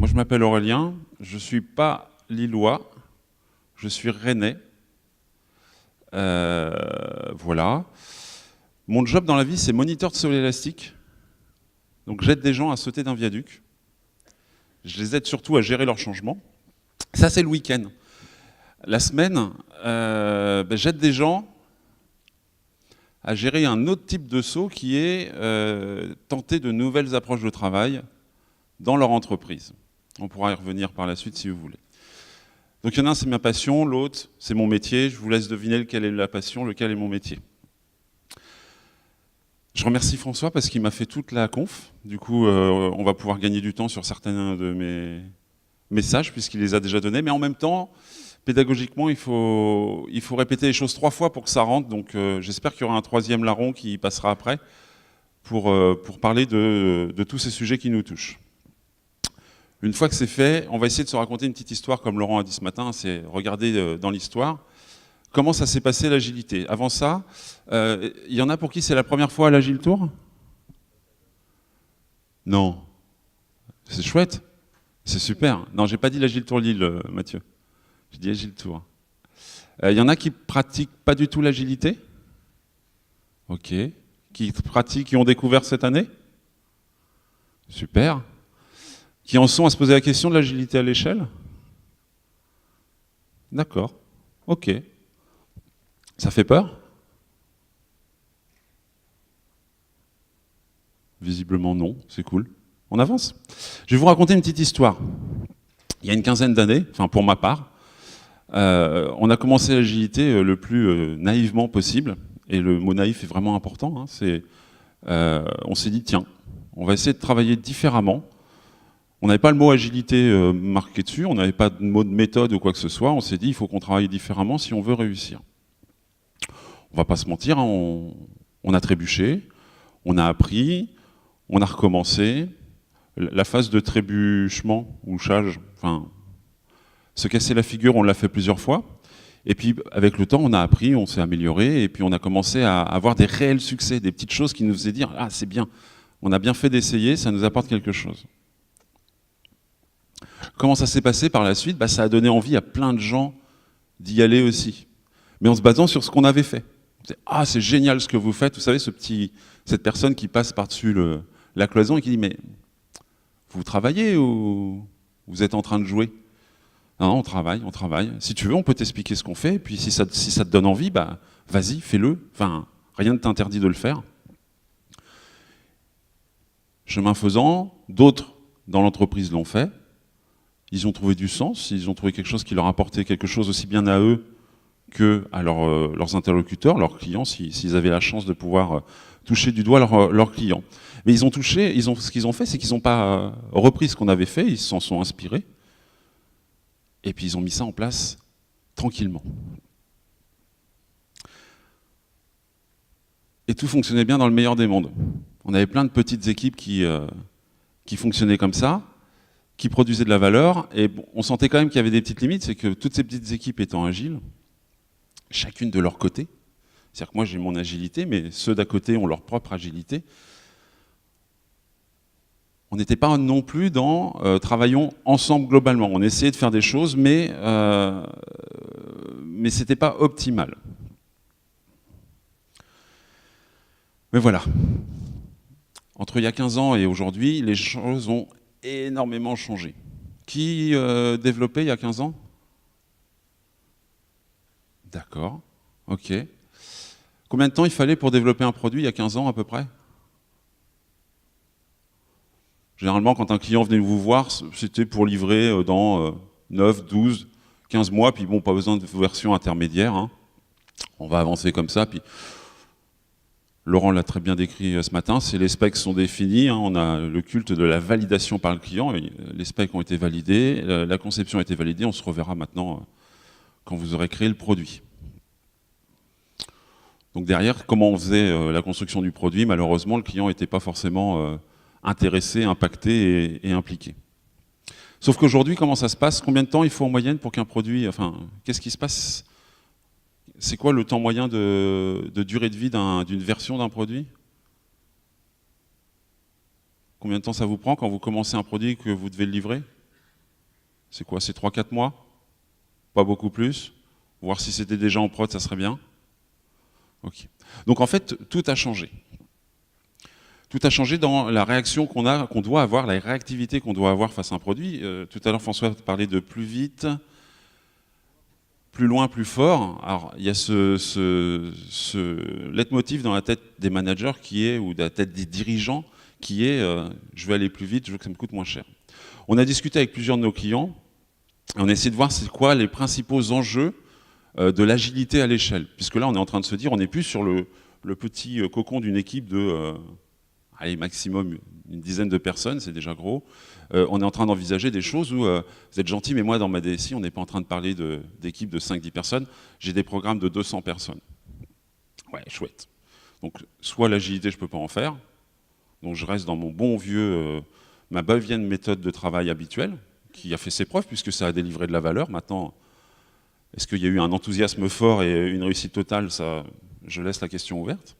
Moi, je m'appelle Aurélien, je ne suis pas lillois, je suis rennais. Voilà. Mon job dans la vie, c'est moniteur de sol élastique. Donc j'aide des gens à sauter d'un viaduc. Je les aide surtout à gérer leur changement. Ça, c'est le week-end. La semaine, j'aide des gens à gérer un autre type de saut qui est tenter de nouvelles approches de travail dans leur entreprise. On pourra y revenir par la suite si vous voulez. Donc il y en a un, c'est ma passion, l'autre, c'est mon métier. Je vous laisse deviner lequel est la passion, lequel est mon métier. Je remercie François parce qu'il m'a fait toute la conf. Du coup, on va pouvoir gagner du temps sur certains de mes messages puisqu'il les a déjà donnés. Mais en même temps, pédagogiquement, il faut répéter les choses 3 fois pour que ça rentre. Donc j'espère qu'il y aura un 3e larron qui passera après pour parler de tous ces sujets qui nous touchent. Une fois que c'est fait, on va essayer de se raconter une petite histoire comme Laurent a dit ce matin, c'est regarder dans l'histoire comment ça s'est passé l'agilité. Avant ça, il y en a pour qui c'est la première fois à l'Agile Tour? Non. C'est chouette. C'est super. Non, j'ai pas dit l'Agile Tour Lille, Mathieu. J'ai dit Agile Tour. Il y en a qui pratiquent pas du tout l'agilité? Ok. Qui pratiquent, qui ont découvert cette année? Super. Qui en sont à se poser la question de l'agilité à l'échelle? D'accord. Ok. Ça fait peur? Visiblement non, c'est cool. On avance. Je vais vous raconter une petite histoire. Il y a une quinzaine d'années, enfin pour ma part, on a commencé l'agilité le plus naïvement possible. Et le mot naïf est vraiment important. On s'est dit, tiens, on va essayer de travailler différemment. On n'avait pas le mot agilité marqué dessus, on n'avait pas de mot de méthode ou quoi que ce soit. On s'est dit, il faut qu'on travaille différemment si on veut réussir. On va pas se mentir, hein, on a trébuché, on a appris, on a recommencé. La phase de trébuchement ou chage, enfin, se casser la figure, on l'a fait plusieurs fois. Et puis, avec le temps, on a appris, on s'est amélioré, et puis on a commencé à avoir des réels succès, des petites choses qui nous faisaient dire « Ah, c'est bien, on a bien fait d'essayer, ça nous apporte quelque chose ». Comment ça s'est passé par la suite? Ça a donné envie à plein de gens d'y aller aussi. Mais en se basant sur ce qu'on avait fait. Ah, c'est génial ce que vous faites. Vous savez, cette personne qui passe par-dessus la cloison et qui dit « Mais vous travaillez ou vous êtes en train de jouer ?» Non, on travaille, on travaille. Si tu veux, on peut t'expliquer ce qu'on fait. Et puis si ça te donne envie, vas-y, fais-le. Enfin, rien ne t'interdit de le faire. Chemin faisant, d'autres dans l'entreprise l'ont fait. Ils ont trouvé du sens, ils ont trouvé quelque chose qui leur apportait quelque chose aussi bien à eux qu'à leurs interlocuteurs, leurs clients, s'ils avaient la chance de pouvoir toucher du doigt leurs clients. Mais ce qu'ils ont fait, c'est qu'ils n'ont pas repris ce qu'on avait fait, ils s'en sont inspirés, et puis ils ont mis ça en place tranquillement. Et tout fonctionnait bien dans le meilleur des mondes. On avait plein de petites équipes qui fonctionnaient comme ça, qui produisaient de la valeur, et bon, on sentait quand même qu'il y avait des petites limites, c'est que toutes ces petites équipes étant agiles, chacune de leur côté, c'est-à-dire que moi j'ai mon agilité, mais ceux d'à côté ont leur propre agilité, on n'était pas non plus dans travaillons ensemble globalement. On essayait de faire des choses, mais ce n'était pas optimal. Mais voilà. Entre il y a 15 ans et aujourd'hui, les choses ont énormément changé. Qui développait il y a 15 ans? D'accord, ok. Combien de temps il fallait pour développer un produit il y a 15 ans à peu près? Généralement, quand un client venait vous voir, c'était pour livrer dans 9, 12, 15 mois, puis bon, pas besoin de version intermédiaire. Hein. On va avancer comme ça, puis Laurent l'a très bien décrit ce matin, les specs sont définis, hein, on a le culte de la validation par le client, les specs ont été validés, la conception a été validée, on se reverra maintenant quand vous aurez créé le produit. Donc derrière, comment on faisait la construction du produit, malheureusement, le client n'était pas forcément intéressé, impacté et impliqué. Sauf qu'aujourd'hui, comment ça se passe? Combien de temps il faut en moyenne pour qu'un produit... Enfin, qu'est-ce qui se passe? C'est quoi le temps moyen de durée de vie d'une version d'un produit? Combien de temps ça vous prend quand vous commencez un produit que vous devez le livrer? C'est quoi? C'est 3-4 mois? Pas beaucoup plus? Voir si c'était déjà en prod, ça serait bien. Ok. Donc en fait, tout a changé. Tout a changé dans la réaction qu'on doit avoir, la réactivité qu'on doit avoir face à un produit. Tout à l'heure, François parlait de plus vite, plus loin, plus fort. Alors, il y a ce leitmotiv dans la tête des managers qui est, ou dans la tête des dirigeants, qui est je veux aller plus vite, je veux que ça me coûte moins cher. On a discuté avec plusieurs de nos clients, et on a essayé de voir c'est quoi les principaux enjeux de l'agilité à l'échelle. Puisque là, on est en train de se dire, on n'est plus sur le petit cocon d'une équipe de allez, maximum une dizaine de personnes, c'est déjà gros. On est en train d'envisager des choses où vous êtes gentil, mais moi, dans ma DSI, on n'est pas en train de parler d'équipes de 5-10 personnes. J'ai des programmes de 200 personnes. Ouais, chouette. Donc, soit l'agilité, je ne peux pas en faire. Donc, je reste dans mon bon vieux, ma bavienne méthode de travail habituelle, qui a fait ses preuves, puisque ça a délivré de la valeur. Maintenant, est-ce qu'il y a eu un enthousiasme fort et une réussite totale? Ça, je laisse la question ouverte.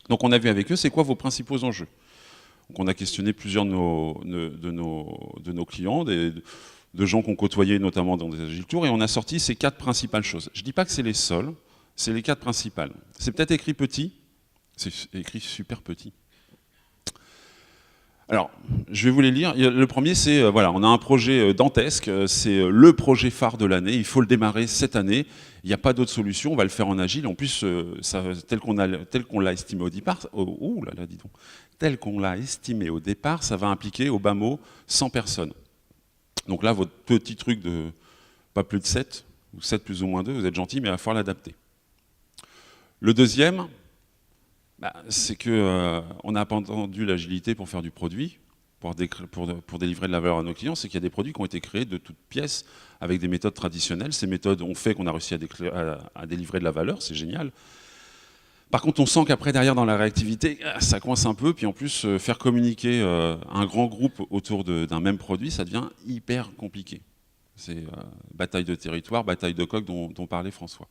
Donc on a vu avec eux, c'est quoi vos principaux enjeux? Donc on a questionné plusieurs de nos clients, de gens qu'on côtoyait notamment dans des Agile Tours, et on a sorti ces 4 principales choses. Je ne dis pas que c'est les seules, c'est les 4 principales. C'est peut-être écrit petit, c'est écrit super petit. Alors, je vais vous les lire. Le premier, c'est, voilà, on a un projet dantesque, c'est le projet phare de l'année, il faut le démarrer cette année, il n'y a pas d'autre solution, on va le faire en agile. En plus, tel qu'on l'a estimé au départ, dis donc, tel qu'on l'a estimé au départ, ça va impliquer au bas mot 100 personnes. Donc là, votre petit truc de pas plus de 7, ou 7 plus ou moins 2, vous êtes gentil, mais il va falloir l'adapter. Le deuxième, c'est qu'on n'a pas entendu l'agilité pour faire du produit, pour délivrer de la valeur à nos clients, c'est qu'il y a des produits qui ont été créés de toutes pièces avec des méthodes traditionnelles. Ces méthodes ont fait qu'on a réussi à délivrer de la valeur, c'est génial. Par contre, on sent qu'après, derrière, dans la réactivité, ça coince un peu, puis en plus, faire communiquer un grand groupe autour d'un même produit, ça devient hyper compliqué. C'est bataille de territoire, bataille de coq dont parlait François.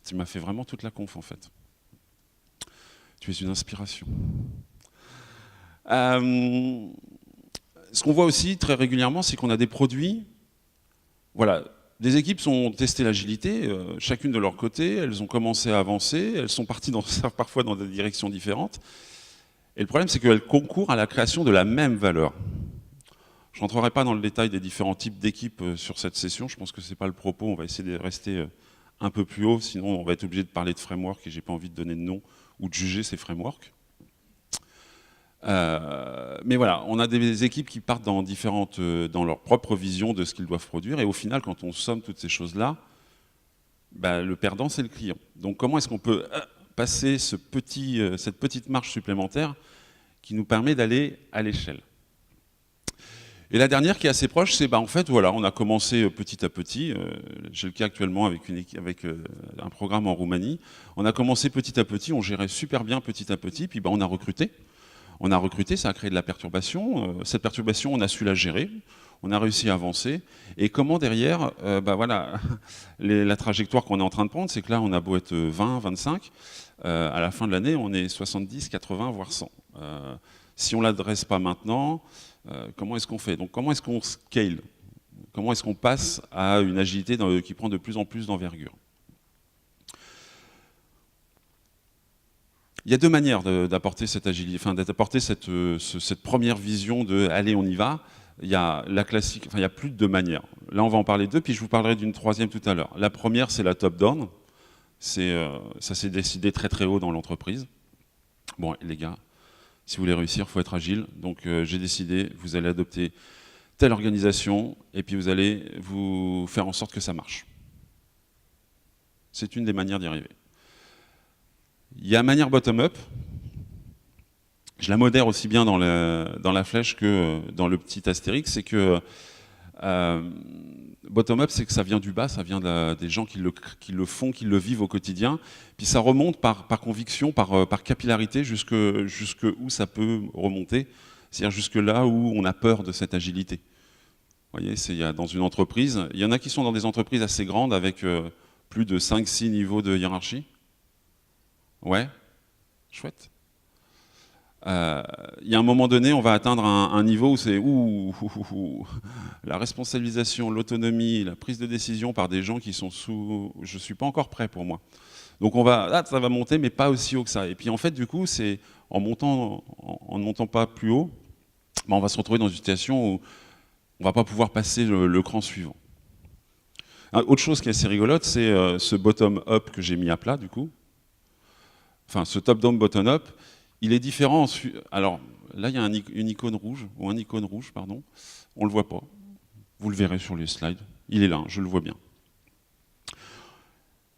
Tu m'as fait vraiment toute la conf, en fait. Tu es une inspiration. Ce qu'on voit aussi très régulièrement, c'est qu'on a des produits. Voilà, des équipes ont testé l'agilité, chacune de leur côté, elles ont commencé à avancer, elles sont parties parfois dans des directions différentes. Et le problème, c'est qu'elles concourent à la création de la même valeur. Je ne rentrerai pas dans le détail des différents types d'équipes sur cette session, je pense que ce n'est pas le propos, on va essayer de rester un peu plus haut, sinon on va être obligé de parler de framework et je n'ai pas envie de donner de nom ou de juger ces frameworks. Mais voilà, on a des équipes qui partent dans leur propre vision de ce qu'ils doivent produire, et au final, quand on somme toutes ces choses-là, le perdant, c'est le client. Donc comment est-ce qu'on peut passer cette petite marche supplémentaire qui nous permet d'aller à l'échelle? Et la dernière qui est assez proche, c'est en fait, voilà, on a commencé petit à petit, j'ai le cas actuellement avec un programme en Roumanie, on a commencé petit à petit, on gérait super bien petit à petit, puis on a recruté. On a recruté, ça a créé de la perturbation, cette perturbation, on a su la gérer, on a réussi à avancer, et comment derrière, voilà, la trajectoire qu'on est en train de prendre, c'est que là, on a beau être 20, 25, à la fin de l'année, on est 70, 80, voire 100. Si on ne l'adresse pas maintenant, comment est-ce qu'on fait? Donc comment est-ce qu'on scale? Comment est-ce qu'on passe à une agilité qui prend de plus en plus d'envergure? Il y a 2 manières d'apporter cette agilité, enfin d'apporter cette première vision de « allez, on y va ». Il y a la classique, enfin il y a plus de 2 manières. Là, on va en parler de 2, puis je vous parlerai d'une troisième tout à l'heure. La première, c'est la top-down. Ça s'est décidé très très haut dans l'entreprise. Bon, les gars, si vous voulez réussir, il faut être agile. Donc j'ai décidé, vous allez adopter telle organisation, et puis vous allez vous faire en sorte que ça marche. C'est une des manières d'y arriver. Il y a manière bottom-up. Je la modère aussi bien dans la flèche que dans le petit astérix. C'est que bottom-up, c'est que ça vient du bas, ça vient des gens qui le font, qui le vivent au quotidien. Puis ça remonte par conviction, par capillarité, jusque où ça peut remonter. C'est-à-dire jusque là où on a peur de cette agilité. Vous voyez, dans une entreprise, il y en a qui sont dans des entreprises assez grandes avec plus de 5-6 niveaux de hiérarchie. Ouais, chouette. Il y a un moment donné, on va atteindre un niveau où c'est la responsabilisation, l'autonomie, la prise de décision par des gens qui sont sous... Je ne suis pas encore prêt pour moi. Donc ça va monter, mais pas aussi haut que ça. Et puis en fait, du coup, c'est en ne montant pas plus haut, on va se retrouver dans une situation où on ne va pas pouvoir passer le cran suivant. Autre chose qui est assez rigolote, c'est ce bottom-up que j'ai mis à plat, du coup. Enfin, ce top-down, bottom-up, il est différent. Alors, là, il y a une icône rouge, ou un icône rouge, pardon. On ne le voit pas. Vous le verrez sur les slides. Il est là, je le vois bien.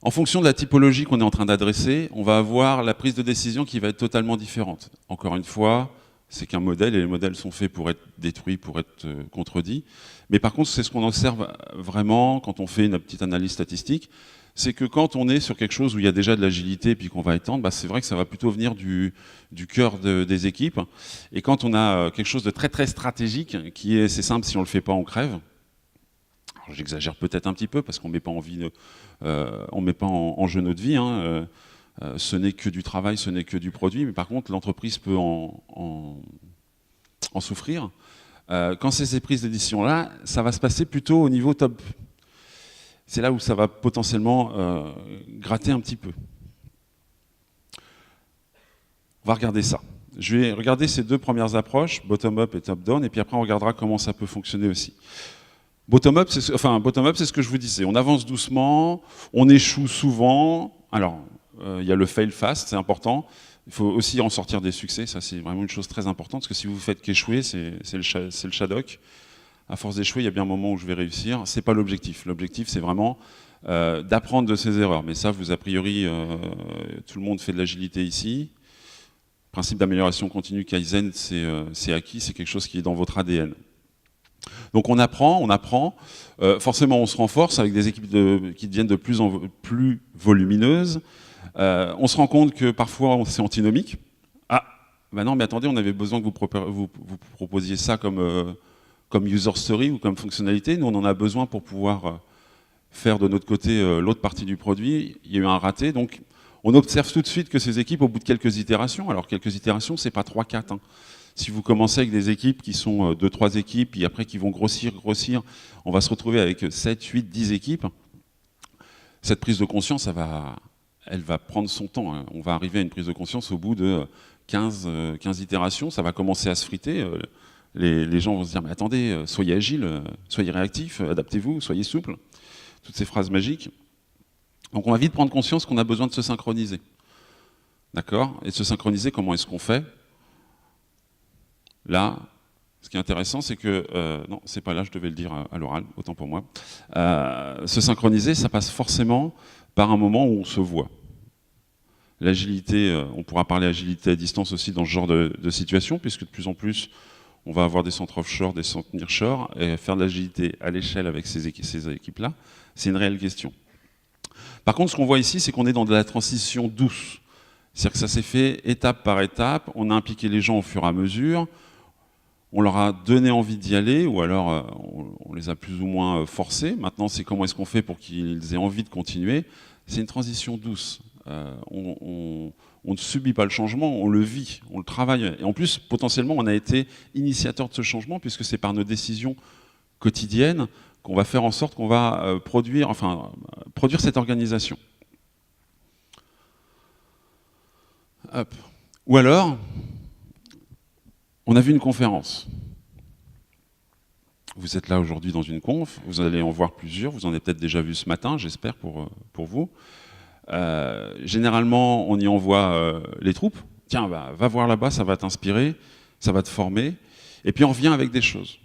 En fonction de la typologie qu'on est en train d'adresser, on va avoir la prise de décision qui va être totalement différente. Encore une fois, c'est qu'un modèle, et les modèles sont faits pour être détruits, pour être contredits. Mais par contre, c'est ce qu'on observe vraiment quand on fait une petite analyse statistique, c'est que quand on est sur quelque chose où il y a déjà de l'agilité et puis qu'on va étendre, c'est vrai que ça va plutôt venir du cœur des équipes. Et quand on a quelque chose de très très stratégique, qui est, c'est simple, si on ne le fait pas, on crève. J'exagère peut-être un petit peu parce qu'on ne met pas en jeu notre vie. Ce n'est que du travail, ce n'est que du produit. Mais par contre, l'entreprise peut en souffrir. Quand c'est ces prises de décision-là, ça va se passer plutôt au niveau top. C'est là où ça va potentiellement gratter un petit peu. On va regarder ça. Je vais regarder ces deux premières approches, bottom-up et top-down, et puis après on regardera comment ça peut fonctionner aussi. Bottom-up, c'est ce que je vous disais. On avance doucement, on échoue souvent. Alors, il y a le fail fast, c'est important. Il faut aussi en sortir des succès, ça c'est vraiment une chose très importante, parce que si vous faites qu'échouer, c'est le Shadok. À force d'échouer, il y a bien un moment où je vais réussir. C'est pas l'objectif. L'objectif, c'est vraiment d'apprendre de ses erreurs. Mais ça, vous, a priori, tout le monde fait de l'agilité ici. Principe d'amélioration continue, Kaizen, c'est acquis, c'est quelque chose qui est dans votre ADN. Donc on apprend. Forcément, on se renforce avec des équipes qui deviennent de plus en plus volumineuses. On se rend compte que parfois, c'est antinomique. Ah, ben non, mais attendez, on avait besoin que vous proposiez ça comme user story ou comme fonctionnalité. Nous, on en a besoin pour pouvoir faire de notre côté l'autre partie du produit. Il y a eu un raté, donc on observe tout de suite que ces équipes, au bout de quelques itérations, alors quelques itérations, c'est pas 3-4. Si vous commencez avec des équipes qui sont 2-3 équipes, puis après qui vont grossir, on va se retrouver avec 7, 8, 10 équipes. Cette prise de conscience, elle va prendre son temps. On va arriver à une prise de conscience au bout de 15 itérations. Ça va commencer à se friter. Les gens vont se dire, mais attendez, soyez agile, soyez réactifs, adaptez-vous, soyez souple. Toutes ces phrases magiques. Donc on va vite prendre conscience qu'on a besoin de se synchroniser. D'accord? Et de se synchroniser, comment est-ce qu'on fait? Là, ce qui est intéressant, c'est que... non, c'est pas là, je devais le dire à l'oral, autant pour moi. Se synchroniser, ça passe forcément par un moment où on se voit. L'agilité, on pourra parler agilité à distance aussi dans ce genre de situation, puisque de plus en plus, on va avoir des centres offshore, des centres nearshore, et faire de l'agilité à l'échelle avec ces équipes-là, c'est une réelle question. Par contre, ce qu'on voit ici, c'est qu'on est dans de la transition douce. C'est-à-dire que ça s'est fait étape par étape, on a impliqué les gens au fur et à mesure, on leur a donné envie d'y aller, ou alors on les a plus ou moins forcés. Maintenant, c'est comment est-ce qu'on fait pour qu'ils aient envie de continuer. C'est une transition douce. On ne subit pas le changement, on le vit, on le travaille. Et en plus, potentiellement, on a été initiateur de ce changement, puisque c'est par nos décisions quotidiennes qu'on va faire en sorte qu'on va produire cette organisation. Hop. Ou alors, on a vu une conférence. Vous êtes là aujourd'hui dans une conf, vous allez en voir plusieurs, vous en avez peut-être déjà vu ce matin, j'espère pour vous. Généralement, on y envoie les troupes. Tiens, va voir là-bas, ça va t'inspirer, ça va te former. Et puis on revient avec des choses.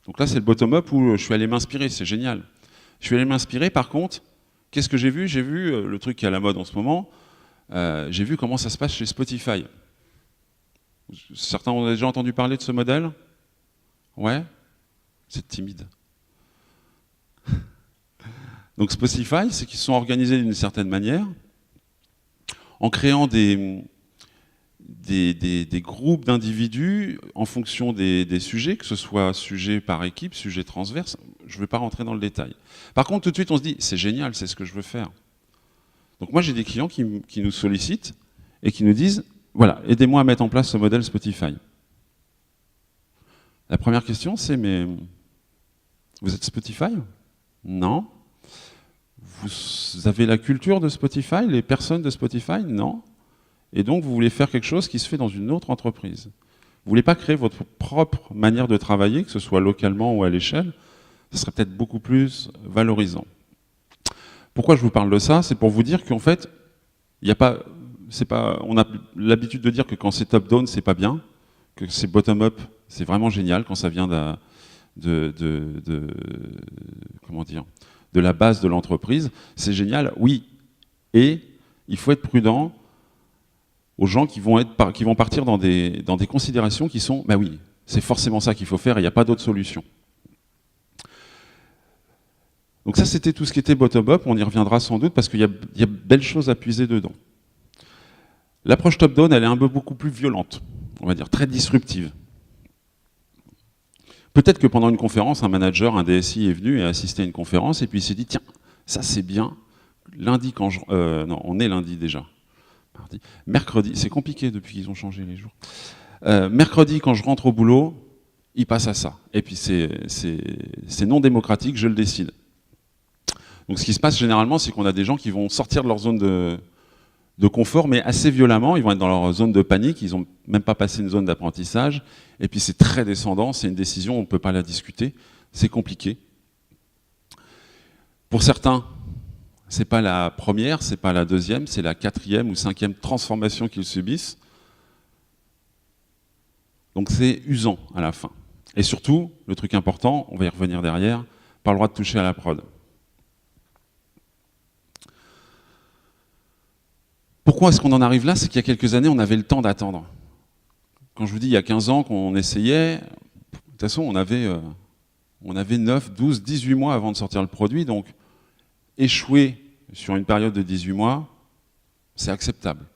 Donc là, c'est le bottom-up où je suis allé m'inspirer, c'est génial. Je suis allé m'inspirer, par contre, qu'est-ce que j'ai vu? J'ai vu le truc qui est à la mode en ce moment, j'ai vu comment ça se passe chez Spotify. Certains ont déjà entendu parler de ce modèle? Ouais? C'est timide. Donc Spotify, c'est qu'ils sont organisés d'une certaine manière, en créant des groupes d'individus en fonction des sujets, que ce soit sujet par équipe, sujet transverse. Je ne vais pas rentrer dans le détail. Par contre, tout de suite, on se dit, c'est génial, c'est ce que je veux faire. Donc moi, j'ai des clients qui nous sollicitent et qui nous disent, Voilà, aidez-moi à mettre en place ce modèle Spotify. La première question, c'est, mais vous êtes Spotify? Non. Vous avez la culture de Spotify, les personnes de Spotify? Non. Et donc, vous voulez faire quelque chose qui se fait dans une autre entreprise. Vous ne voulez pas créer votre propre manière de travailler, que ce soit localement ou à l'échelle. Ce serait peut-être beaucoup plus valorisant. Pourquoi je vous parle de ça? C'est pour vous dire qu'en fait, il n'y a pas, on a l'habitude de dire que quand c'est top-down, c'est pas bien, que c'est bottom-up, c'est vraiment génial quand ça vient comment dire, de la base de l'entreprise. C'est génial, oui. Et il faut être prudent aux gens qui vont partir dans des considérations qui sont, bah oui, c'est forcément ça qu'il faut faire et il n'y a pas d'autre solution. Donc ça, c'était tout ce qui était bottom-up, on y reviendra sans doute parce qu'il y a de belles choses à puiser dedans. L'approche top-down, elle est un peu beaucoup plus violente, on va dire, très disruptive. Peut-être que pendant une conférence, un manager, un DSI est venu et a assisté à une conférence et puis il s'est dit, tiens, ça c'est bien, lundi quand je... non, on est lundi déjà. Mardi. Mercredi, c'est compliqué depuis qu'ils ont changé les jours. Mercredi, quand je rentre au boulot, il passe à ça. Et puis c'est non démocratique, je le décide. Donc ce qui se passe généralement, c'est qu'on a des gens qui vont sortir de leur zone de confort, mais assez violemment, ils vont être dans leur zone de panique, ils n'ont même pas passé une zone d'apprentissage, et puis c'est très descendant, c'est une décision, on ne peut pas la discuter, c'est compliqué. Pour certains, c'est pas la première, c'est pas la deuxième, c'est la 4e ou 5e transformation qu'ils subissent. Donc c'est usant à la fin. Et surtout, le truc important, on va y revenir derrière, pas le droit de toucher à la prod. Pourquoi est-ce qu'on en arrive là? C'est qu'il y a quelques années, on avait le temps d'attendre. Quand je vous dis il y a 15 ans qu'on essayait, de toute façon, on avait 9, 12, 18 mois avant de sortir le produit, donc échouer sur une période de 18 mois, c'est acceptable.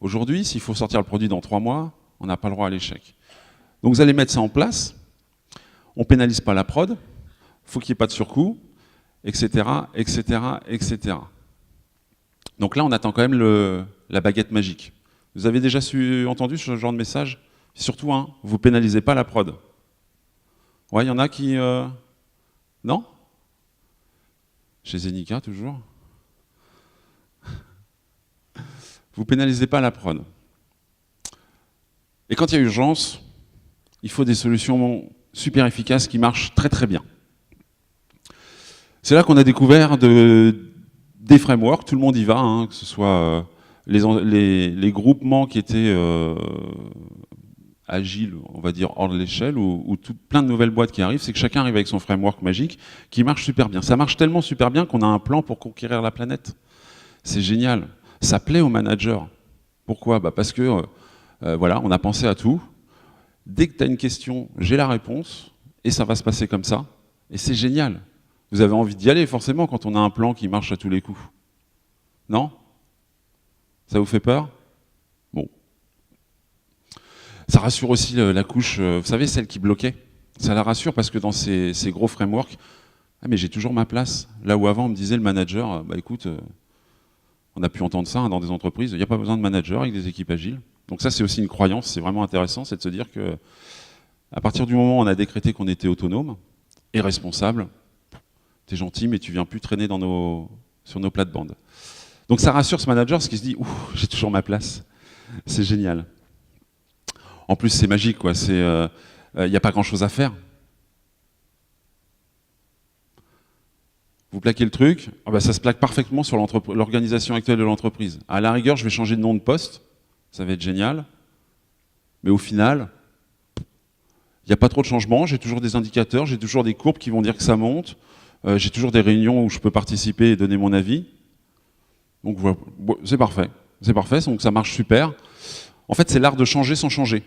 Aujourd'hui, s'il faut sortir le produit dans 3 mois, on n'a pas le droit à l'échec. Donc vous allez mettre ça en place, on ne pénalise pas la prod, il faut qu'il n'y ait pas de surcoût, etc., etc., etc. Donc là, on attend quand même la baguette magique. Vous avez déjà entendu ce genre de message? Surtout, hein, vous pénalisez pas la prod. Ouais, il y en a qui... Non? Chez Zenica, toujours. Vous pénalisez pas la prod. Et quand il y a urgence, il faut des solutions super efficaces qui marchent très très bien. C'est là qu'on a découvert des frameworks, tout le monde y va, hein, que ce soit les groupements qui étaient agiles, on va dire hors de l'échelle, ou plein de nouvelles boîtes qui arrivent, c'est que chacun arrive avec son framework magique qui marche super bien. Ça marche tellement super bien qu'on a un plan pour conquérir la planète. C'est génial. Ça plaît aux managers. Pourquoi? Parce que voilà, on a pensé à tout. Dès que tu as une question, j'ai la réponse, et ça va se passer comme ça. Et c'est génial. Vous avez envie d'y aller, forcément, quand on a un plan qui marche à tous les coups. Non? Ça vous fait peur? Bon. Ça rassure aussi la couche, vous savez, celle qui bloquait. Ça la rassure parce que dans ces gros frameworks, ah mais j'ai toujours ma place. Là où avant, on me disait le manager, bah écoute, on a pu entendre ça hein, dans des entreprises, il n'y a pas besoin de manager avec des équipes agiles. Donc ça, c'est aussi une croyance, c'est vraiment intéressant, c'est de se dire que à partir du moment où on a décrété qu'on était autonome et responsable, t'es gentil, mais tu viens plus traîner sur nos plates-bandes. Donc ça rassure ce manager, parce qu'il se dit, ouh, j'ai toujours ma place. C'est génial. En plus, c'est magique, quoi. Il n'y a pas grand-chose à faire. Vous plaquez le truc, ah bah ça se plaque parfaitement sur l'organisation actuelle de l'entreprise. À la rigueur, je vais changer de nom de poste, ça va être génial. Mais au final, il n'y a pas trop de changements, j'ai toujours des indicateurs, j'ai toujours des courbes qui vont dire que ça monte. J'ai toujours des réunions où je peux participer et donner mon avis. Donc voilà, c'est parfait. C'est parfait, donc ça marche super. En fait, c'est l'art de changer sans changer.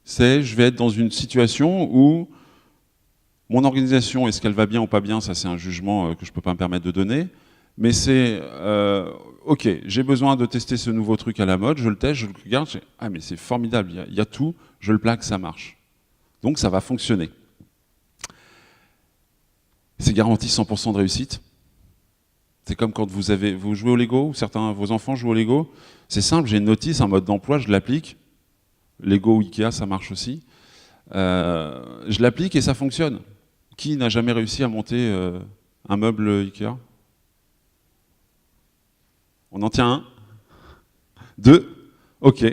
Je vais être dans une situation où mon organisation, est-ce qu'elle va bien ou pas bien, ça c'est un jugement que je ne peux pas me permettre de donner. Mais c'est, ok, j'ai besoin de tester ce nouveau truc à la mode, je le teste, je le regarde, ah mais c'est formidable, il y a tout, je le plaque, ça marche. Donc ça va fonctionner. C'est garanti 100% de réussite. C'est comme quand vous jouez au Lego, ou certains vos enfants jouent au Lego. C'est simple, j'ai une notice, un mode d'emploi, je l'applique. Lego ou Ikea, ça marche aussi. Je l'applique et ça fonctionne. Qui n'a jamais réussi à monter un meuble Ikea? On en tient un? Deux? Ok.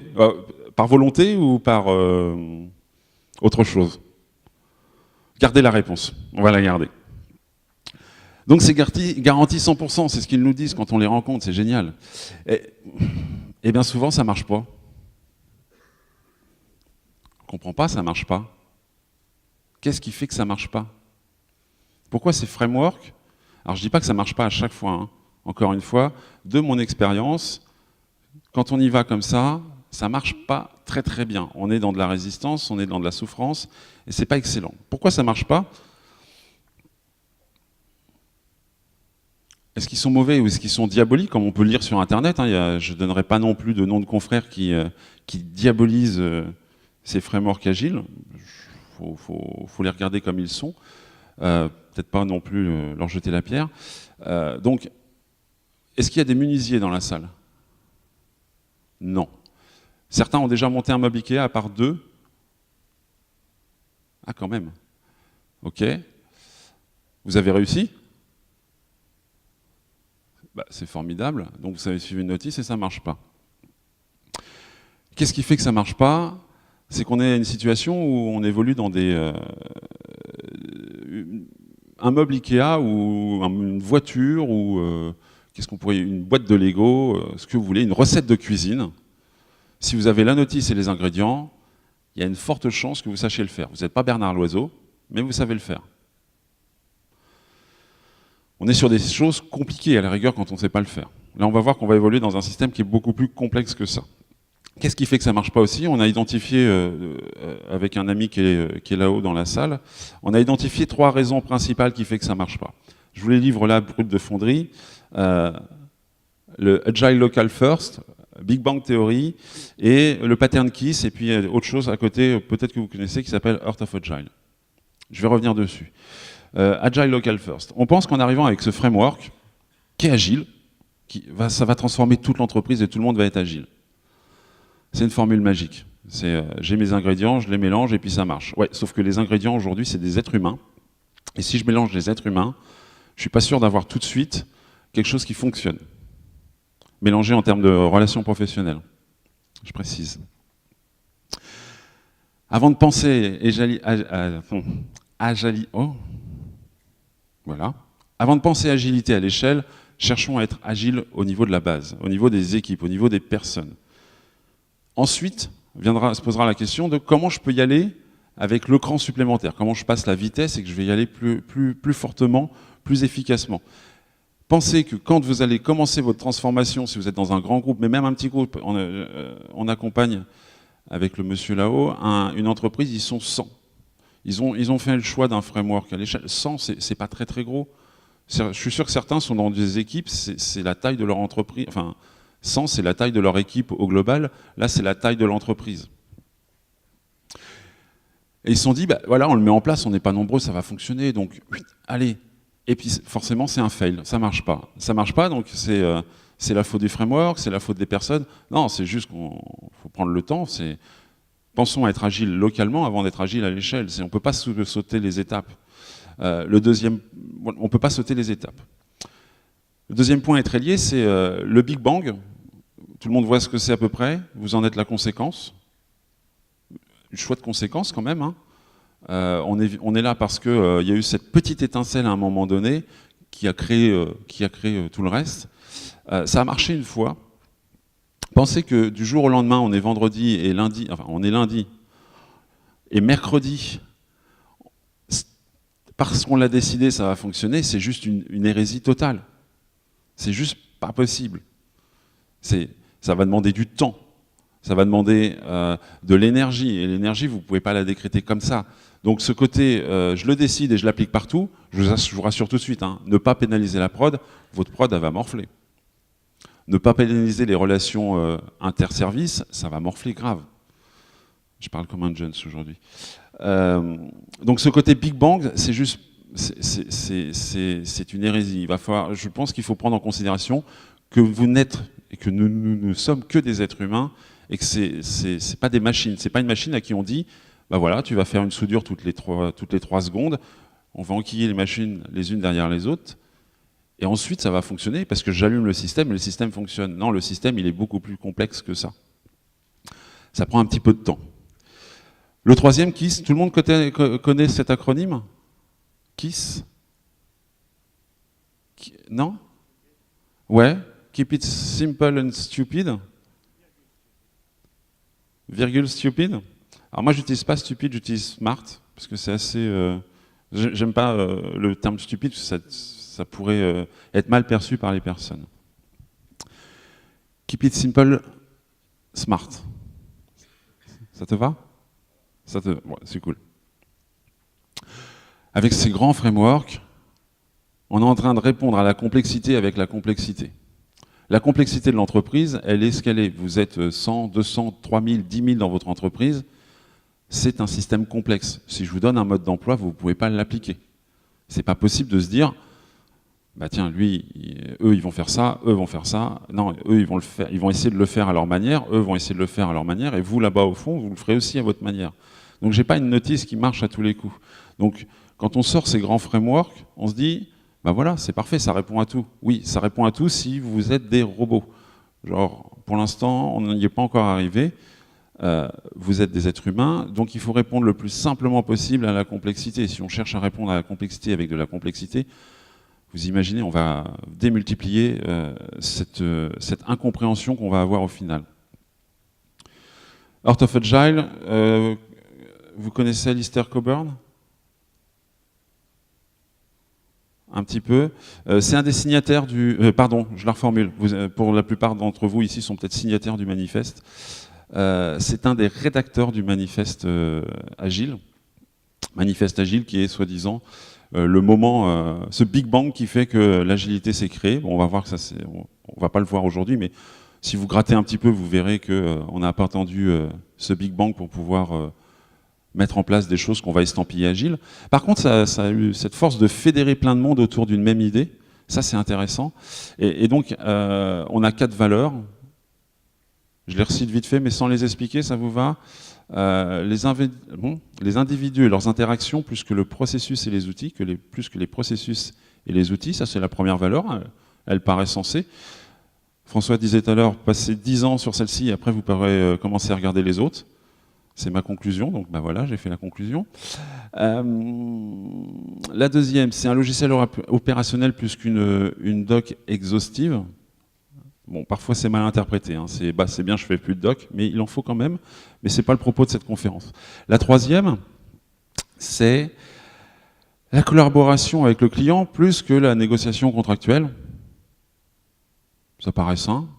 Par volonté ou par autre chose? Gardez la réponse. On va la garder. Donc c'est garanti 100%, c'est ce qu'ils nous disent quand on les rencontre, c'est génial. Et bien souvent, ça ne marche pas. On ne comprend pas, ça ne marche pas. Qu'est-ce qui fait que ça ne marche pas? Pourquoi ces frameworks? Alors je ne dis pas que ça ne marche pas à chaque fois, hein. Encore une fois, de mon expérience, quand on y va comme ça ne marche pas très très bien. On est dans de la résistance, on est dans de la souffrance, et c'est pas excellent. Pourquoi ça ne marche pas? Est-ce qu'ils sont mauvais ou est-ce qu'ils sont diaboliques, comme on peut lire sur Internet, hein, je ne donnerai pas non plus de nom de confrères qui diabolisent ces frameworks agiles. Il faut les regarder comme ils sont. Peut-être pas non plus leur jeter la pierre. Donc, est-ce qu'il y a des menuisiers dans la salle? Non. Certains ont déjà monté un meuble Ikea, à part deux. Ah, quand même. Ok. Vous avez réussi? Bah, c'est formidable. Donc, vous avez suivi une notice et ça ne marche pas. Qu'est-ce qui fait que ça ne marche pas? C'est qu'on est à une situation où on évolue dans un meuble Ikea ou une voiture ou qu'est-ce qu'on pourrait, une boîte de Lego, ce que vous voulez, une recette de cuisine. Si vous avez la notice et les ingrédients, il y a une forte chance que vous sachiez le faire. Vous n'êtes pas Bernard Loiseau, mais vous savez le faire. On est sur des choses compliquées à la rigueur quand on ne sait pas le faire. Là, on va voir qu'on va évoluer dans un système qui est beaucoup plus complexe que ça. Qu'est-ce qui fait que ça ne marche pas aussi? On a identifié, avec un ami qui est là-haut dans la salle, on a identifié 3 raisons principales qui font que ça ne marche pas. Je vous les livre là, brut de fonderie. Le Agile Local First, Big Bang Theory, et le Pattern Kiss, et puis autre chose à côté, peut-être que vous connaissez, qui s'appelle Heart of Agile. Je vais revenir dessus. Agile Local First. On pense qu'en arrivant avec ce framework, qui est agile, ça va transformer toute l'entreprise et tout le monde va être agile. C'est une formule magique. J'ai mes ingrédients, je les mélange et puis ça marche. Ouais, sauf que les ingrédients aujourd'hui, c'est des êtres humains. Et si je mélange les êtres humains, je ne suis pas sûr d'avoir tout de suite quelque chose qui fonctionne. Mélangé en termes de relations professionnelles. Je précise. Avant de penser Avant de penser agilité à l'échelle, cherchons à être agiles au niveau de la base, au niveau des équipes, au niveau des personnes. Ensuite, se posera la question de comment je peux y aller avec le cran supplémentaire, comment je passe la vitesse et que je vais y aller plus fortement, plus efficacement. Pensez que quand vous allez commencer votre transformation, si vous êtes dans un grand groupe, mais même un petit groupe, on accompagne avec le monsieur là-haut une entreprise, ils sont 100. Ils ont fait le choix d'un framework à l'échelle. 100, c'est pas très très gros. Je suis sûr que certains sont dans des équipes, c'est la taille de leur entreprise. Enfin, 100, c'est la taille de leur équipe au global. Là, c'est la taille de l'entreprise. Et ils se sont dit, bah, voilà, on le met en place, on n'est pas nombreux, ça va fonctionner. Donc, allez. Et puis, forcément, c'est un fail. Ça marche pas. Ça marche pas, donc c'est la faute du framework, c'est la faute des personnes. Non, c'est juste qu'il faut prendre le temps. Pensons à être agile localement avant d'être agile à l'échelle. On ne peut pas sauter les étapes. On ne peut pas sauter les étapes. Le deuxième point est très lié, c'est le Big Bang. Tout le monde voit ce que c'est à peu près. Vous en êtes la conséquence. Une chouette conséquence quand même. Hein. On est là parce qu'il y a eu cette petite étincelle à un moment donné qui a créé tout le reste. Ça a marché une fois. Pensez que du jour au lendemain, on est vendredi et lundi, enfin on est lundi et mercredi, parce qu'on l'a décidé, ça va fonctionner, c'est juste une hérésie totale. C'est juste pas possible. Ça va demander du temps, ça va demander de l'énergie, et l'énergie, vous ne pouvez pas la décréter comme ça. Donc ce côté, je le décide et je l'applique partout, je vous rassure tout de suite, hein, ne pas pénaliser la prod, votre prod, elle va morfler. Ne pas pénaliser les relations interservices, ça va morfler grave. Je parle comme un Jones aujourd'hui. Donc ce côté Big Bang, c'est juste c'est une hérésie. Il va falloir, je pense qu'il faut prendre en considération que vous n'êtes et que nous ne sommes que des êtres humains et que c'est pas des machines. C'est pas une machine à qui on dit, bah voilà, tu vas faire une soudure toutes les 3 secondes, on va enquiller les machines les unes derrière les autres, et ensuite ça va fonctionner parce que j'allume le système et le système fonctionne. Non, le système il est beaucoup plus complexe que ça. Ça prend un petit peu de temps. Le troisième, KISS, tout le monde connaît cet acronyme ? KISS ? Non ? Ouais, Keep it simple and stupid. Virgule stupid. Alors moi j'utilise pas stupide, j'utilise smart, parce que c'est assez... j'aime pas le terme stupide, parce que ça pourrait être mal perçu par les personnes. Keep it simple, smart. Ça te va ? Ouais, c'est cool. Avec ces grands frameworks, on est en train de répondre à la complexité avec la complexité. La complexité de l'entreprise, elle est ce qu'elle est. Vous êtes 100, 200, 3000, 10 000 dans votre entreprise, c'est un système complexe. Si je vous donne un mode d'emploi, vous ne pouvez pas l'appliquer. C'est pas possible de se dire, bah tiens, lui, eux, ils vont faire ça, eux vont faire ça. Non, eux, ils vont essayer de le faire à leur manière, eux vont essayer de le faire à leur manière, et vous, là-bas, au fond, vous le ferez aussi à votre manière. Donc, j'ai pas une notice qui marche à tous les coups. Donc, quand on sort ces grands frameworks, on se dit, bah voilà, c'est parfait, ça répond à tout. Oui, ça répond à tout si vous êtes des robots. Genre, pour l'instant, on n'y est pas encore arrivé. Vous êtes des êtres humains, donc il faut répondre le plus simplement possible à la complexité. Si on cherche à répondre à la complexité avec de la complexité, vous imaginez, on va démultiplier cette incompréhension qu'on va avoir au final. Art of Agile, vous connaissez Alistair Cockburn ? Un petit peu. C'est un des signataires du... pardon, je la reformule. Pour la plupart d'entre vous ici sont peut-être signataires du manifeste. C'est un des rédacteurs du manifeste Agile. Manifeste Agile qui est soi-disant le moment, ce Big Bang qui fait que l'agilité s'est créée. Bon, on va voir que ça, on va pas le voir aujourd'hui, mais si vous grattez un petit peu, vous verrez qu'on n'a pas attendu ce Big Bang pour pouvoir mettre en place des choses qu'on va estampiller agile. Par contre, ça a eu cette force de fédérer plein de monde autour d'une même idée. Ça, c'est intéressant. Et donc, on a 4 valeurs. Je les recite vite fait, mais sans les expliquer, ça vous va ? Les individus et leurs interactions, plus que le processus et les outils, plus que les processus et les outils, ça c'est la première valeur, elle paraît sensée. François disait tout à l'heure, passez 10 ans sur celle-ci, et après vous pourrez commencer à regarder les autres. C'est ma conclusion, donc ben voilà, j'ai fait la conclusion. La deuxième, c'est un logiciel opérationnel plus qu'une doc exhaustive. Bon, parfois c'est mal interprété, hein. C'est bien, je fais plus de doc, mais il en faut quand même, mais c'est pas le propos de cette conférence. La troisième, c'est la collaboration avec le client plus que la négociation contractuelle. Ça paraît sain.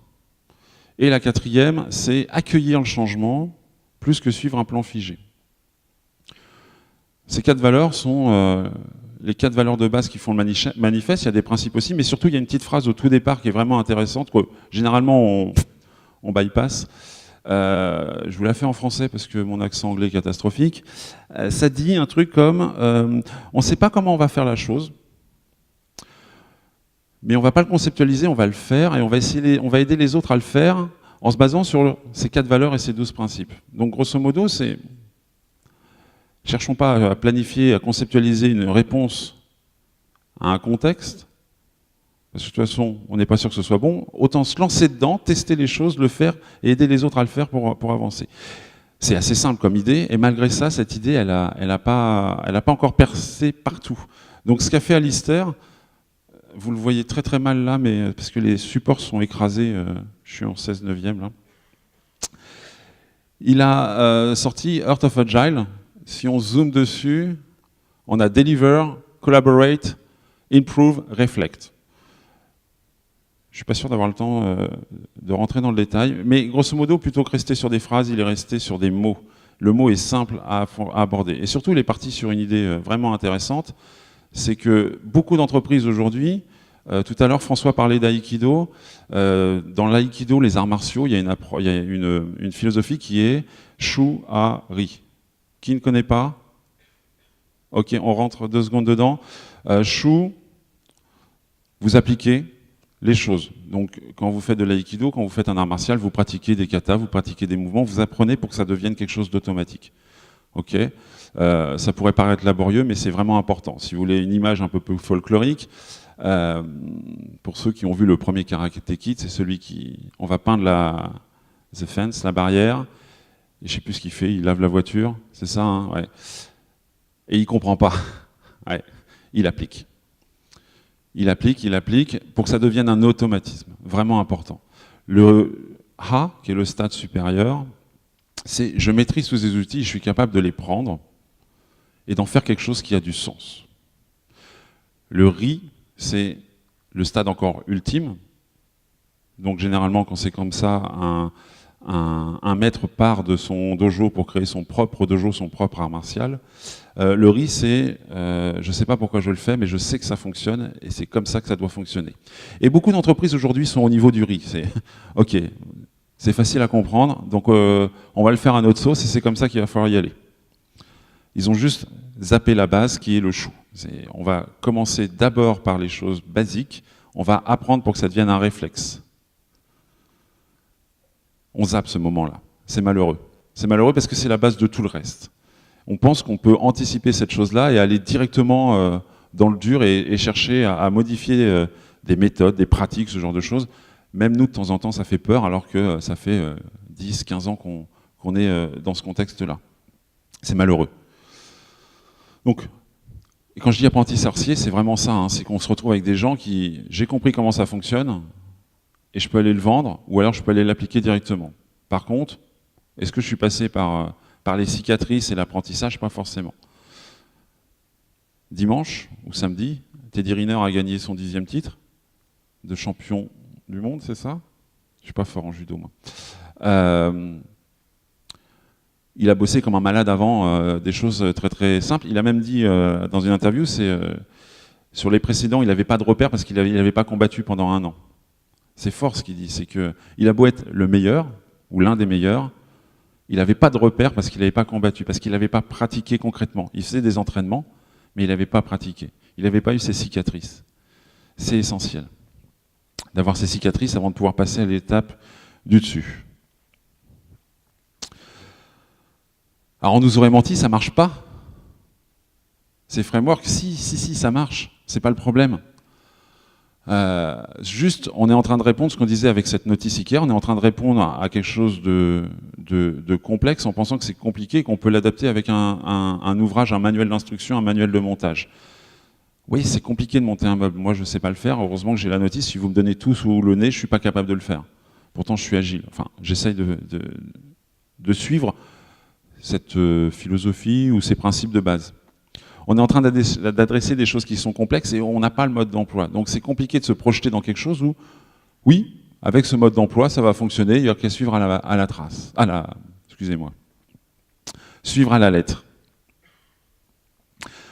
Et la quatrième, c'est accueillir le changement plus que suivre un plan figé. Ces 4 valeurs sont les 4 valeurs de base qui font le manifeste. Il y a des principes aussi, mais surtout il y a une petite phrase au tout départ qui est vraiment intéressante, que généralement on bypass. Je vous la fais en français parce que mon accent anglais est catastrophique. Ça dit un truc comme on ne sait pas comment on va faire la chose, mais on ne va pas le conceptualiser, on va le faire et on va aider les autres à le faire en se basant sur ces 4 valeurs et ces 12 principes. Donc grosso modo, c'est... Cherchons pas à planifier, à conceptualiser une réponse à un contexte, parce que de toute façon, on n'est pas sûr que ce soit bon. Autant se lancer dedans, tester les choses, le faire et aider les autres à le faire pour avancer. C'est assez simple comme idée, et malgré ça, cette idée, elle a pas encore percé partout. Donc ce qu'a fait Alistair, vous le voyez très très mal là, mais parce que les supports sont écrasés, je suis en 16/9 là. Il a sorti Art of Agile. Si on zoome dessus, on a Deliver, Collaborate, Improve, Reflect. Je ne suis pas sûr d'avoir le temps de rentrer dans le détail, mais grosso modo, plutôt que rester sur des phrases, il est resté sur des mots. Le mot est simple à aborder. Et surtout, il est parti sur une idée vraiment intéressante, c'est que beaucoup d'entreprises aujourd'hui, tout à l'heure François parlait d'aïkido, dans l'aïkido, les arts martiaux, il y a une philosophie qui est Shu-A-Ri. Qui ne connaît pas ? Ok, on rentre 2 secondes dedans. Chou, vous appliquez les choses. Donc, quand vous faites de l'aïkido, quand vous faites un art martial, vous pratiquez des katas, vous pratiquez des mouvements, vous apprenez pour que ça devienne quelque chose d'automatique. Ok, ça pourrait paraître laborieux, mais c'est vraiment important. Si vous voulez une image un peu plus folklorique, pour ceux qui ont vu le premier Karate Kid, c'est celui qui... On va peindre the fence, la barrière, et je sais plus ce qu'il fait, il lave la voiture, c'est ça, hein, ouais. Et il comprend pas. Ouais. Il applique. Il applique, pour que ça devienne un automatisme, vraiment important. Le Ha, qui est le stade supérieur, c'est je maîtrise tous ces outils, je suis capable de les prendre et d'en faire quelque chose qui a du sens. Le Ri, c'est le stade encore ultime. Donc généralement, quand c'est comme ça, un maître part de son dojo pour créer son propre dojo, son propre art martial. Le Ri, c'est, je ne sais pas pourquoi je le fais, mais je sais que ça fonctionne et c'est comme ça que ça doit fonctionner. Et beaucoup d'entreprises aujourd'hui sont au niveau du Ri. C'est ok, c'est facile à comprendre, donc on va le faire à notre sauce et c'est comme ça qu'il va falloir y aller. Ils ont juste zappé la base qui est le chou. On va commencer d'abord par les choses basiques, on va apprendre pour que ça devienne un réflexe. On zappe ce moment-là. C'est malheureux. C'est malheureux parce que c'est la base de tout le reste. On pense qu'on peut anticiper cette chose-là et aller directement dans le dur et chercher à modifier des méthodes, des pratiques, ce genre de choses. Même nous, de temps en temps, ça fait peur, alors que ça fait 10, 15 ans qu'on est dans ce contexte-là. C'est malheureux. Donc, et quand je dis apprenti sorcier, c'est vraiment ça, hein, c'est qu'on se retrouve avec des gens qui, j'ai compris comment ça fonctionne, et je peux aller le vendre, ou alors je peux aller l'appliquer directement. Par contre, est-ce que je suis passé par les cicatrices et l'apprentissage? Pas forcément. Dimanche, ou samedi, Teddy Riner a gagné son 10e titre de champion du monde, c'est ça? Je suis pas fort en judo, moi. Il a bossé comme un malade avant, des choses très très simples. Il a même dit dans une interview, sur les précédents, il n'avait pas de repère parce qu'il n'avait pas combattu pendant 1 an. C'est fort ce qu'il dit, c'est qu'il a beau être le meilleur, ou l'un des meilleurs, il n'avait pas de repère parce qu'il n'avait pas combattu, parce qu'il n'avait pas pratiqué concrètement. Il faisait des entraînements, mais il n'avait pas pratiqué. Il n'avait pas eu ses cicatrices. C'est essentiel d'avoir ces cicatrices avant de pouvoir passer à l'étape du dessus. Alors on nous aurait menti, ça marche pas. Ces frameworks, si, ça marche, c'est pas le problème. Juste, on est en train de répondre, ce qu'on disait avec cette notice Ikea, on est en train de répondre à quelque chose de complexe en pensant que c'est compliqué et qu'on peut l'adapter avec un ouvrage, un manuel d'instruction, un manuel de montage. Oui, c'est compliqué de monter un meuble. Moi, je ne sais pas le faire. Heureusement que j'ai la notice. Si vous me donnez tout sous le nez, je ne suis pas capable de le faire. Pourtant, je suis agile. Enfin, j'essaye de suivre cette philosophie ou ces principes de base. On est en train d'adresser des choses qui sont complexes et on n'a pas le mode d'emploi. Donc, c'est compliqué de se projeter dans quelque chose où, oui, avec ce mode d'emploi, ça va fonctionner. Il n'y a qu'à suivre à la trace. Excusez-moi. Suivre à la lettre.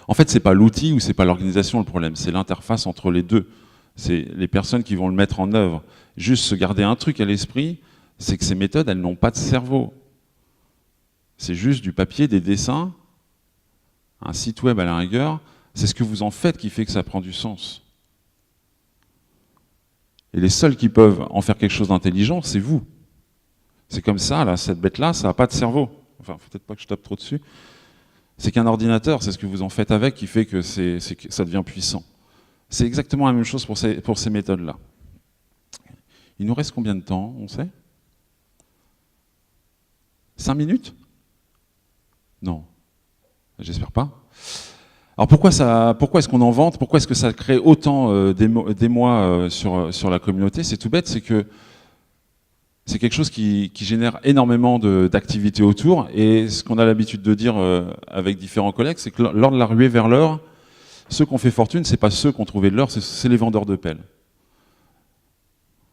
En fait, ce n'est pas l'outil ou ce n'est pas l'organisation le problème, c'est l'interface entre les deux. C'est les personnes qui vont le mettre en œuvre. Juste se garder un truc à l'esprit, c'est que ces méthodes, elles n'ont pas de cerveau. C'est juste du papier, des dessins, un site web à la rigueur. C'est ce que vous en faites qui fait que ça prend du sens. Et les seuls qui peuvent en faire quelque chose d'intelligent, c'est vous. C'est comme ça, là, cette bête-là, ça n'a pas de cerveau. Enfin, peut-être pas que je tape trop dessus. C'est qu'un ordinateur, c'est ce que vous en faites avec qui fait que ça devient puissant. C'est exactement la même chose pour ces méthodes-là. Il nous reste combien de temps, on sait? 5 minutes? Non. J'espère pas. Alors pourquoi est-ce qu'on en vante? Pourquoi est-ce que ça crée autant d'émoi sur la communauté? C'est tout bête, c'est que c'est quelque chose qui génère énormément d'activités autour. Et ce qu'on a l'habitude de dire avec différents collègues, c'est que lors de la ruée vers l'or, ceux qui ont fait fortune, c'est pas ceux qui ont trouvé de l'or, c'est les vendeurs de pelles.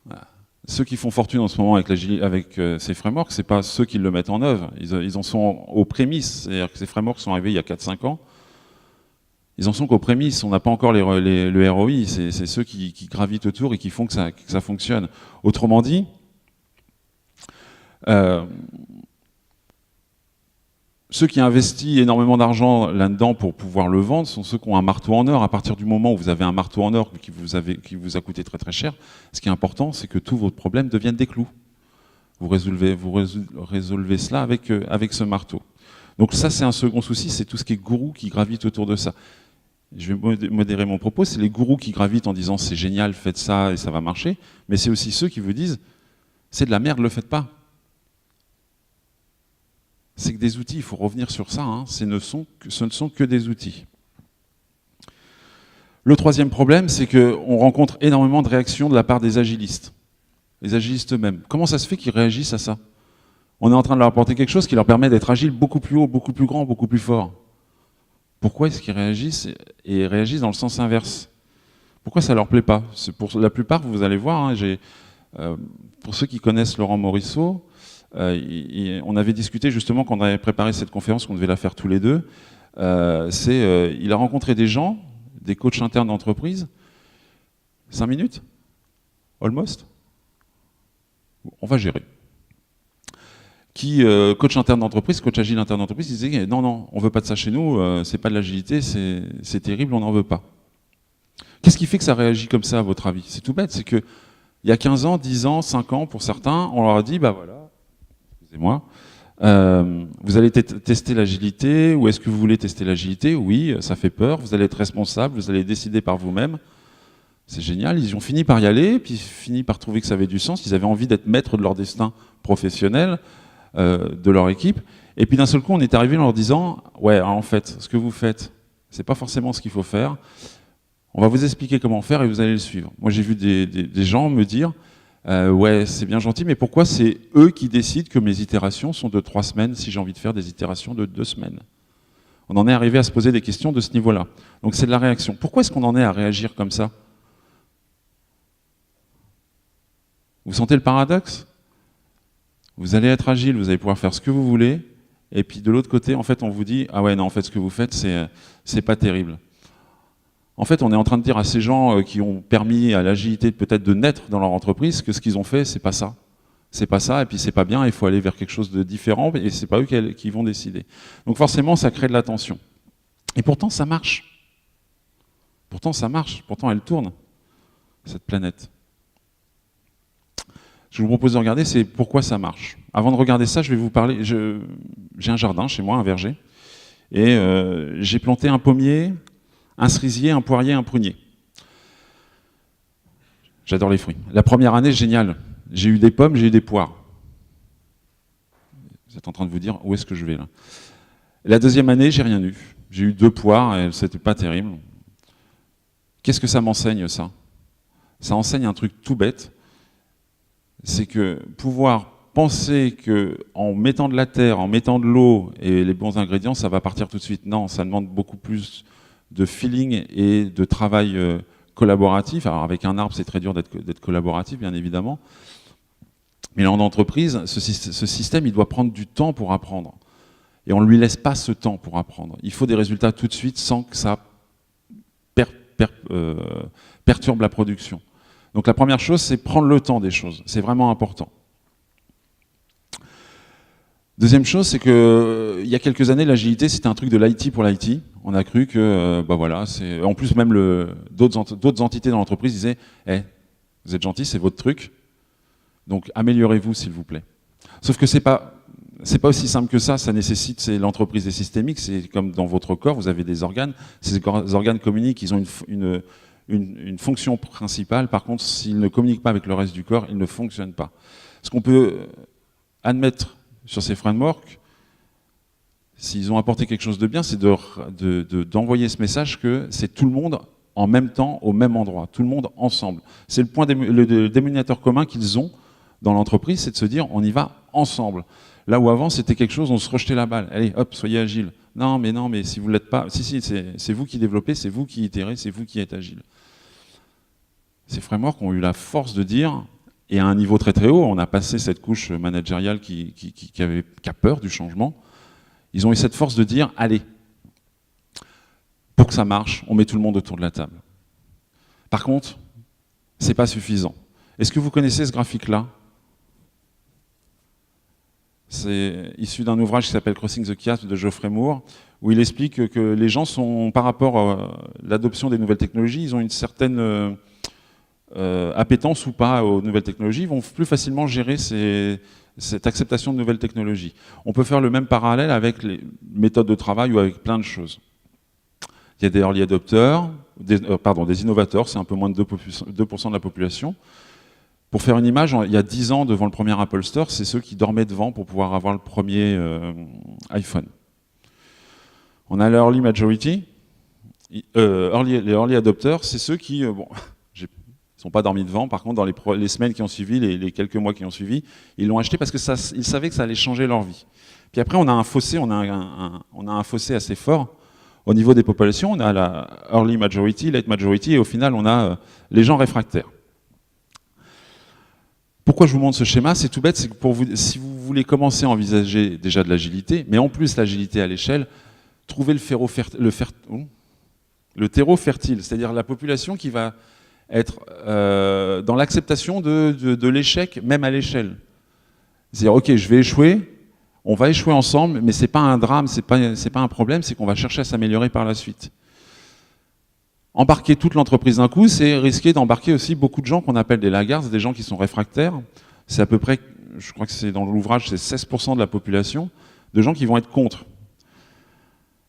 Voilà. Ceux qui font fortune en ce moment avec ces frameworks, c'est pas ceux qui le mettent en œuvre. Ils en sont aux prémices. C'est-à-dire que ces frameworks sont arrivés il y a 4-5 ans. Ils en sont qu'aux prémices. On n'a pas encore le ROI. C'est ceux qui gravitent autour et qui font que ça fonctionne. Autrement dit, Ceux qui investissent énormément d'argent là-dedans pour pouvoir le vendre sont ceux qui ont un marteau en or. À partir du moment où vous avez un marteau en or qui vous a coûté très très cher, ce qui est important, c'est que tous vos problèmes deviennent des clous. Vous résolvez cela avec ce marteau. Donc ça, c'est un second souci, c'est tout ce qui est gourou qui gravite autour de ça. Je vais modérer mon propos, c'est les gourous qui gravitent en disant c'est génial, faites ça et ça va marcher, mais c'est aussi ceux qui vous disent c'est de la merde, le faites pas. C'est que des outils, il faut revenir sur ça, hein. Ce ne sont que des outils. Le troisième problème, c'est qu'on rencontre énormément de réactions de la part des agilistes. Les agilistes eux-mêmes. Comment ça se fait qu'ils réagissent à ça? On est en train de leur apporter quelque chose qui leur permet d'être agiles beaucoup plus haut, beaucoup plus grand, beaucoup plus fort. Pourquoi est-ce qu'ils réagissent et réagissent dans le sens inverse? Pourquoi ça leur plaît pas? Pour la plupart, vous allez voir, hein, pour ceux qui connaissent Laurent Morisseau, on avait discuté justement quand on avait préparé cette conférence, qu'on devait la faire tous les deux, il a rencontré des gens, des coachs internes d'entreprise. 5 minutes? Almost? On va gérer. Qui, coach interne d'entreprise, coach agile interne d'entreprise, disait non, on veut pas de ça chez nous, c'est pas de l'agilité, c'est terrible, on n'en veut pas. Qu'est-ce qui fait que ça réagit comme ça, à votre avis? C'est tout bête, c'est que il y a 15 ans, 10 ans, 5 ans, pour certains, on leur a dit, bah voilà, excusez-moi, vous allez tester l'agilité, ou est-ce que vous voulez tester l'agilité? Oui, ça fait peur, vous allez être responsable, vous allez décider par vous-même. C'est génial, ils ont fini par y aller, puis fini par trouver que ça avait du sens, ils avaient envie d'être maîtres de leur destin professionnel, de leur équipe, et puis d'un seul coup, on est arrivé en leur disant, ouais, alors en fait, ce que vous faites, c'est pas forcément ce qu'il faut faire, on va vous expliquer comment faire et vous allez le suivre. Moi, j'ai vu des gens me dire, ouais, c'est bien gentil, mais pourquoi c'est eux qui décident que mes itérations sont de 3 semaines si j'ai envie de faire des itérations de 2 semaines? On en est arrivé à se poser des questions de ce niveau-là. Donc c'est de la réaction. Pourquoi est-ce qu'on en est à réagir comme ça? Vous sentez le paradoxe? Vous allez être agile, vous allez pouvoir faire ce que vous voulez, et puis de l'autre côté, en fait, on vous dit, ah ouais, non, en fait, ce que vous faites, c'est pas terrible. En fait, on est en train de dire à ces gens qui ont permis à l'agilité peut-être de naître dans leur entreprise que ce qu'ils ont fait, c'est pas ça. C'est pas ça, et puis c'est pas bien, il faut aller vers quelque chose de différent, et c'est pas eux qui vont décider. Donc forcément, ça crée de la tension. Et pourtant, ça marche. Pourtant, ça marche. Pourtant, elle tourne, cette planète. Je vous propose de regarder, c'est pourquoi ça marche. Avant de regarder ça, je vais vous parler. J'ai un jardin chez moi, un verger, et j'ai planté un pommier, un cerisier, un poirier, un prunier. J'adore les fruits. La première année, génial. J'ai eu des pommes, j'ai eu des poires. Vous êtes en train de vous dire, où est-ce que je vais là? La deuxième année, j'ai rien eu. J'ai eu 2 poires, et c'était pas terrible. Qu'est-ce que ça m'enseigne, ça? Ça enseigne un truc tout bête. C'est que pouvoir penser qu'en mettant de la terre, en mettant de l'eau et les bons ingrédients, ça va partir tout de suite. Non, ça demande beaucoup plus de feeling et de travail collaboratif. Alors avec un arbre, c'est très dur d'être collaboratif, bien évidemment. Mais en entreprise, ce système, il doit prendre du temps pour apprendre. Et on ne lui laisse pas ce temps pour apprendre. Il faut des résultats tout de suite sans que ça perturbe la production. Donc la première chose, c'est prendre le temps des choses. C'est vraiment important. Deuxième chose, c'est que il y a quelques années, l'agilité, c'était un truc de l'IT pour l'IT. On a cru que, bah voilà, c'est. En plus, même d'autres entités dans l'entreprise disaient, vous êtes gentils, c'est votre truc. Donc améliorez-vous, s'il vous plaît. Sauf que c'est pas aussi simple que ça. Ça nécessite, l'entreprise est systémique. C'est comme dans votre corps, vous avez des organes. Ces organes communiquent. Ils ont une fonction principale. Par contre, s'ils ne communiquent pas avec le reste du corps, ils ne fonctionnent pas. Ce qu'on peut admettre sur ces frameworks, s'ils ont apporté quelque chose de bien, c'est d'envoyer ce message que c'est tout le monde en même temps, au même endroit, tout le monde ensemble. C'est le dénominateur commun qu'ils ont dans l'entreprise, c'est de se dire on y va ensemble. Là où avant, c'était quelque chose, on se rejetait la balle. Allez, hop, soyez agile. Non, mais si vous ne l'êtes pas, si, c'est vous qui développez, c'est vous qui itérez, c'est vous qui êtes agile. Ces frameworks ont eu la force de dire, et à un niveau très très haut, on a passé cette couche managériale qui a peur du changement, ils ont eu cette force de dire, allez, pour que ça marche, on met tout le monde autour de la table. Par contre, ce n'est pas suffisant. Est-ce que vous connaissez ce graphique-là? C'est issu d'un ouvrage qui s'appelle Crossing the Chasm de Geoffrey Moore, où il explique que les gens sont, par rapport à l'adoption des nouvelles technologies, ils ont une certaine appétence ou pas aux nouvelles technologies, ils vont plus facilement gérer cette acceptation de nouvelles technologies. On peut faire le même parallèle avec les méthodes de travail ou avec plein de choses. Il y a des early adopters, des innovateurs, c'est un peu moins de 2% de la population. Pour faire une image, il y a 10 ans, devant le premier Apple Store, c'est ceux qui dormaient devant pour pouvoir avoir le premier iPhone. On a l'early majority. Les early adopters, c'est ceux qui ne sont pas dormis devant. Par contre, dans les semaines qui ont suivi, les quelques mois qui ont suivi, ils l'ont acheté parce qu'ils savaient que ça allait changer leur vie. Puis après, on a un fossé, on a un fossé assez fort. Au niveau des populations, on a la early majority, late majority, et au final, on a les gens réfractaires. Pourquoi je vous montre ce schéma? C'est tout bête, c'est que si vous voulez commencer à envisager déjà de l'agilité, mais en plus l'agilité à l'échelle, trouver le terreau fertile, c'est-à-dire la population qui va être dans l'acceptation de l'échec, même à l'échelle. C'est-à-dire, ok, je vais échouer, on va échouer ensemble, mais c'est pas un drame, c'est pas un problème, c'est qu'on va chercher à s'améliorer par la suite. Embarquer toute l'entreprise d'un coup, c'est risquer d'embarquer aussi beaucoup de gens qu'on appelle des laggards, des gens qui sont réfractaires. C'est à peu près, je crois que c'est dans l'ouvrage, c'est 16% de la population, de gens qui vont être contre.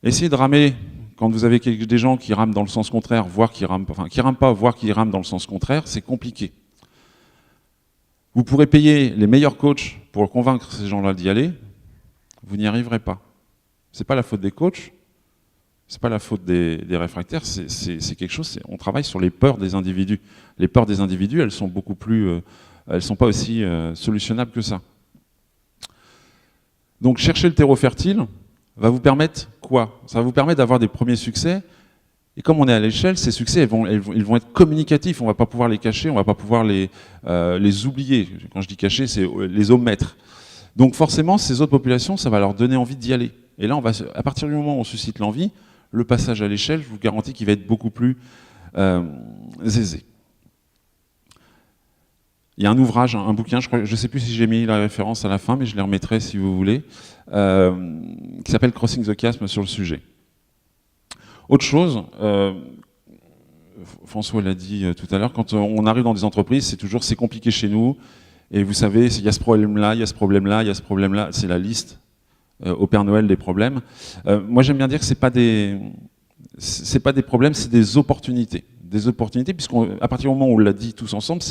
Essayez de ramer, quand vous avez des gens qui rament dans le sens contraire, voire qui rament pas, voire qui rament dans le sens contraire, c'est compliqué. Vous pourrez payer les meilleurs coachs pour convaincre ces gens-là d'y aller, vous n'y arriverez pas. C'est pas la faute des coachs, c'est pas la faute des réfractaires, c'est quelque chose, on travaille sur les peurs des individus. Les peurs des individus, elles sont beaucoup plus, elles sont pas aussi solutionnables que ça. Donc chercher le terreau fertile va vous permettre quoi? Ça va vous permettre d'avoir des premiers succès, et comme on est à l'échelle, ces succès, ils vont être communicatifs, on va pas pouvoir les cacher, on va pas pouvoir les oublier. Quand je dis cacher, c'est les omettre. Donc forcément, ces autres populations, ça va leur donner envie d'y aller. Et là, à partir du moment où on suscite l'envie, le passage à l'échelle, je vous garantis qu'il va être beaucoup plus aisé. Il y a un ouvrage, un bouquin, je ne sais plus si j'ai mis la référence à la fin, mais je les remettrai si vous voulez, qui s'appelle Crossing the Chasm sur le sujet. Autre chose, François l'a dit tout à l'heure, quand on arrive dans des entreprises, c'est compliqué chez nous, et vous savez, il y a ce problème-là, il y a ce problème-là, il y a ce problème-là, c'est la liste au Père Noël des problèmes. Moi j'aime bien dire que c'est pas des problèmes, c'est des opportunités. Des opportunités, puisqu'à partir du moment où on l'a dit tous ensemble,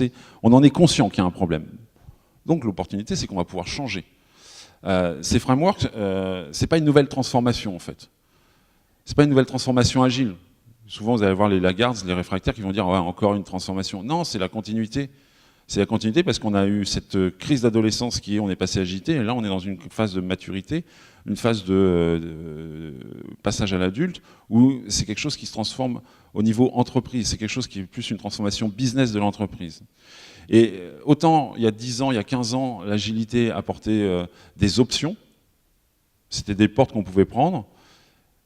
on en est conscient qu'il y a un problème. Donc l'opportunité, c'est qu'on va pouvoir changer. Ces frameworks, c'est pas une nouvelle transformation en fait. C'est pas une nouvelle transformation agile. Souvent vous allez voir les laggards, les réfractaires qui vont dire ouais, encore une transformation. Non, c'est la continuité. C'est la continuité parce qu'on a eu cette crise d'adolescence on est passé agité, et là on est dans une phase de maturité, une phase de passage à l'adulte, où c'est quelque chose qui se transforme au niveau entreprise, c'est quelque chose qui est plus une transformation business de l'entreprise. Et autant il y a 10 ans, il y a 15 ans, l'agilité apportait des options, c'était des portes qu'on pouvait prendre,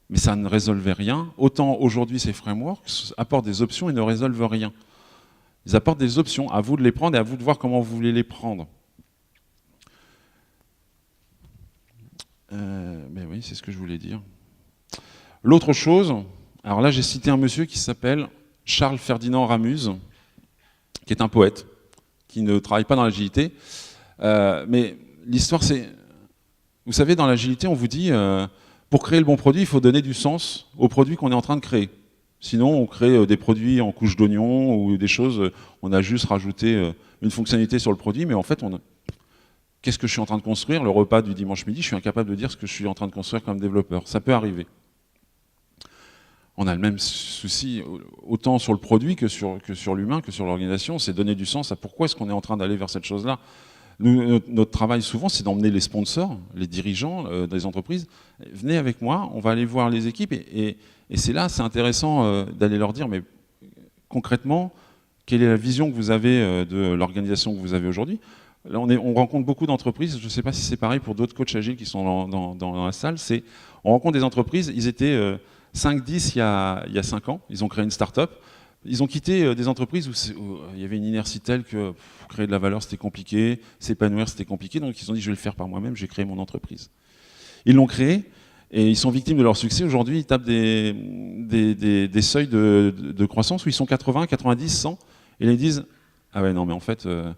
mais ça ne résolvait rien. Autant aujourd'hui ces frameworks apportent des options et ne résolvent rien. Ils apportent des options, à vous de les prendre et à vous de voir comment vous voulez les prendre. Mais oui, c'est ce que je voulais dire. L'autre chose, alors là j'ai cité un monsieur qui s'appelle Charles Ferdinand Ramuse, qui est un poète, qui ne travaille pas dans l'agilité. Mais l'histoire c'est, vous savez, dans l'agilité on vous dit, pour créer le bon produit, il faut donner du sens au produit qu'on est en train de créer. Sinon, on crée des produits en couche d'oignon ou des choses, on a juste rajouté une fonctionnalité sur le produit, mais en fait, qu'est-ce que je suis en train de construire? Le repas du dimanche midi, je suis incapable de dire ce que je suis en train de construire comme développeur. Ça peut arriver. On a le même souci, autant sur le produit que sur l'humain, que sur l'organisation, c'est donner du sens à pourquoi est-ce qu'on est en train d'aller vers cette chose-là. Nous, notre travail souvent, c'est d'emmener les sponsors, les dirigeants des entreprises. Venez avec moi, on va aller voir les équipes et c'est là, c'est intéressant d'aller leur dire, mais concrètement, quelle est la vision que vous avez de l'organisation que vous avez aujourd'hui? Là, on rencontre beaucoup d'entreprises, je ne sais pas si c'est pareil pour d'autres coachs agiles qui sont dans la salle, on rencontre des entreprises, ils étaient 5-10 il y a 5 ans, ils ont créé une start-up, Ils ont quitté des entreprises où il y avait une inertie telle que créer de la valeur, c'était compliqué, s'épanouir, c'était compliqué. Donc ils ont dit, je vais le faire par moi-même, j'ai créé mon entreprise. Ils l'ont créé et ils sont victimes de leur succès. Aujourd'hui, ils tapent des seuils de croissance où ils sont 80, 90, 100. Et là, ils disent, ah ouais, non, mais en fait, je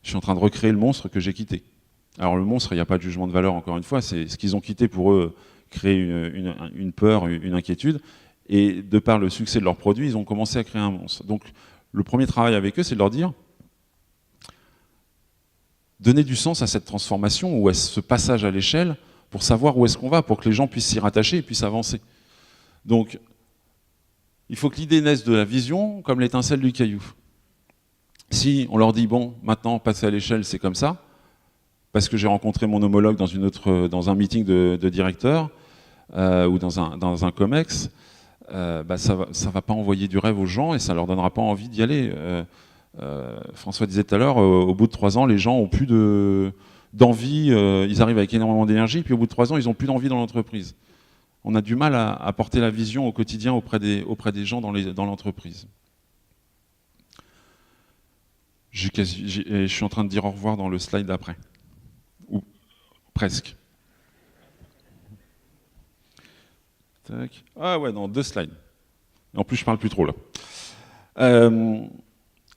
suis en train de recréer le monstre que j'ai quitté. Alors le monstre, il n'y a pas de jugement de valeur, encore une fois, c'est ce qu'ils ont quitté pour eux, créer une peur, une inquiétude. Et de par le succès de leurs produits, ils ont commencé à créer un monstre. Donc le premier travail avec eux, c'est de leur dire, donner du sens à cette transformation ou à ce passage à l'échelle pour savoir où est-ce qu'on va, pour que les gens puissent s'y rattacher et puissent avancer. Donc il faut que l'idée naisse de la vision comme l'étincelle du caillou. Si on leur dit, bon, maintenant, passer à l'échelle, c'est comme ça, parce que j'ai rencontré mon homologue dans un meeting de directeurs ou dans un COMEX, ça va pas envoyer du rêve aux gens et ça leur donnera pas envie d'y aller. François disait tout à l'heure, au bout de 3 ans, les gens ont plus d'envie, ils arrivent avec énormément d'énergie, puis au bout de 3 ans, ils ont plus d'envie dans l'entreprise. On a du mal à porter la vision au quotidien auprès des gens dans l'entreprise. Je suis en train de dire au revoir dans le slide d'après. Ou presque. Tac. Ah ouais, dans 2 slides. En plus, je parle plus trop là.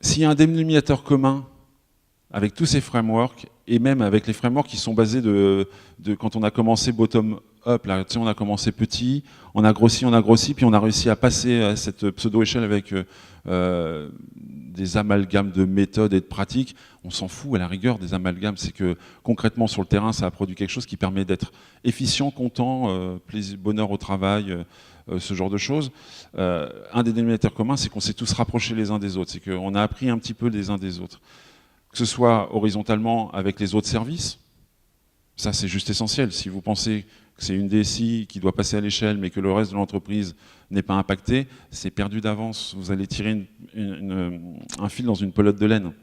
S'il y a un dénominateur commun avec tous ces frameworks, et même avec les frameworks qui sont basés quand on a commencé bottom-up, là, tu sais, on a commencé petit, on a grossi, puis on a réussi à passer à cette pseudo-échelle avec des amalgames de méthodes et de pratiques. On s'en fout à la rigueur des amalgames, c'est que concrètement sur le terrain, ça a produit quelque chose qui permet d'être efficient, content, plaisir, bonheur au travail, ce genre de choses. Un des dénominateurs communs, c'est qu'on s'est tous rapprochés les uns des autres, c'est qu'on a appris un petit peu les uns des autres. Que ce soit horizontalement avec les autres services, ça c'est juste essentiel. Si vous pensez que c'est une DSI qui doit passer à l'échelle mais que le reste de l'entreprise n'est pas impacté, c'est perdu d'avance. Vous allez tirer un fil dans une pelote de laine.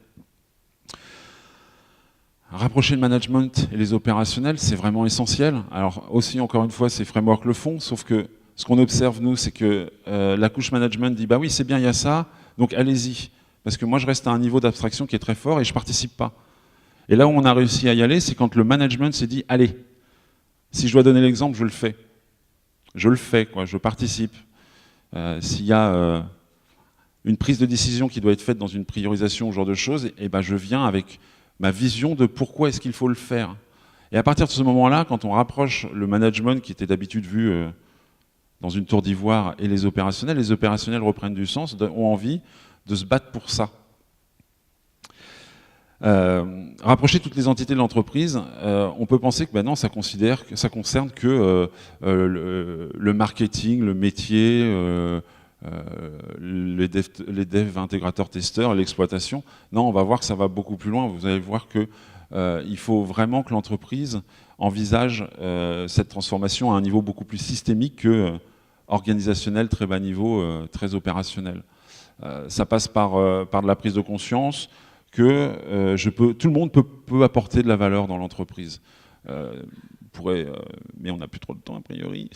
Rapprocher le management et les opérationnels, c'est vraiment essentiel. Alors aussi, encore une fois, ces frameworks le font, sauf que ce qu'on observe, nous, c'est que la couche management dit « bah oui, c'est bien, il y a ça, donc allez-y ». Parce que moi, je reste à un niveau d'abstraction qui est très fort et je ne participe pas. Et là où on a réussi à y aller, c'est quand le management s'est dit « allez, si je dois donner l'exemple, je le fais. Je le fais, quoi, je participe. S'il y a une prise de décision qui doit être faite dans une priorisation, ce genre de choses, et ben je viens avec ma vision de pourquoi est-ce qu'il faut le faire. Et à partir de ce moment-là, quand on rapproche le management qui était d'habitude vu dans une tour d'ivoire et les opérationnels reprennent du sens, ont envie de se battre pour ça. Rapprocher toutes les entités de l'entreprise, on peut penser que non, ça concerne que le marketing, le métier, les devs intégrateurs testeurs, l'exploitation. Non, on va voir que ça va beaucoup plus loin. Vous allez voir que il faut vraiment que l'entreprise envisage cette transformation à un niveau beaucoup plus systémique que organisationnel, très bas niveau, très opérationnel. Ça passe par de la prise de conscience que tout le monde peut apporter de la valeur dans l'entreprise. Mais on n'a plus trop de temps a priori.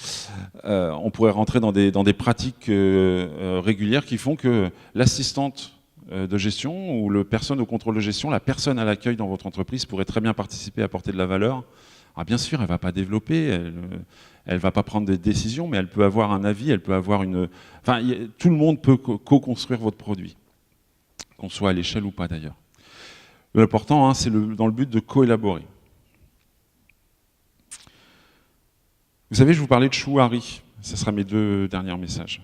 On pourrait rentrer dans des pratiques régulières qui font que l'assistante de gestion ou la personne au contrôle de gestion, la personne à l'accueil dans votre entreprise pourrait très bien participer à apporter de la valeur. Alors bien sûr, elle ne va pas développer, elle ne va pas prendre des décisions, mais elle peut avoir un avis, elle peut avoir Enfin, tout le monde peut co-construire votre produit, qu'on soit à l'échelle ou pas d'ailleurs. L'important, c'est dans le but de co-élaborer. Vous savez, je vous parlais de Chou Harry. Ce sera mes 2 derniers messages.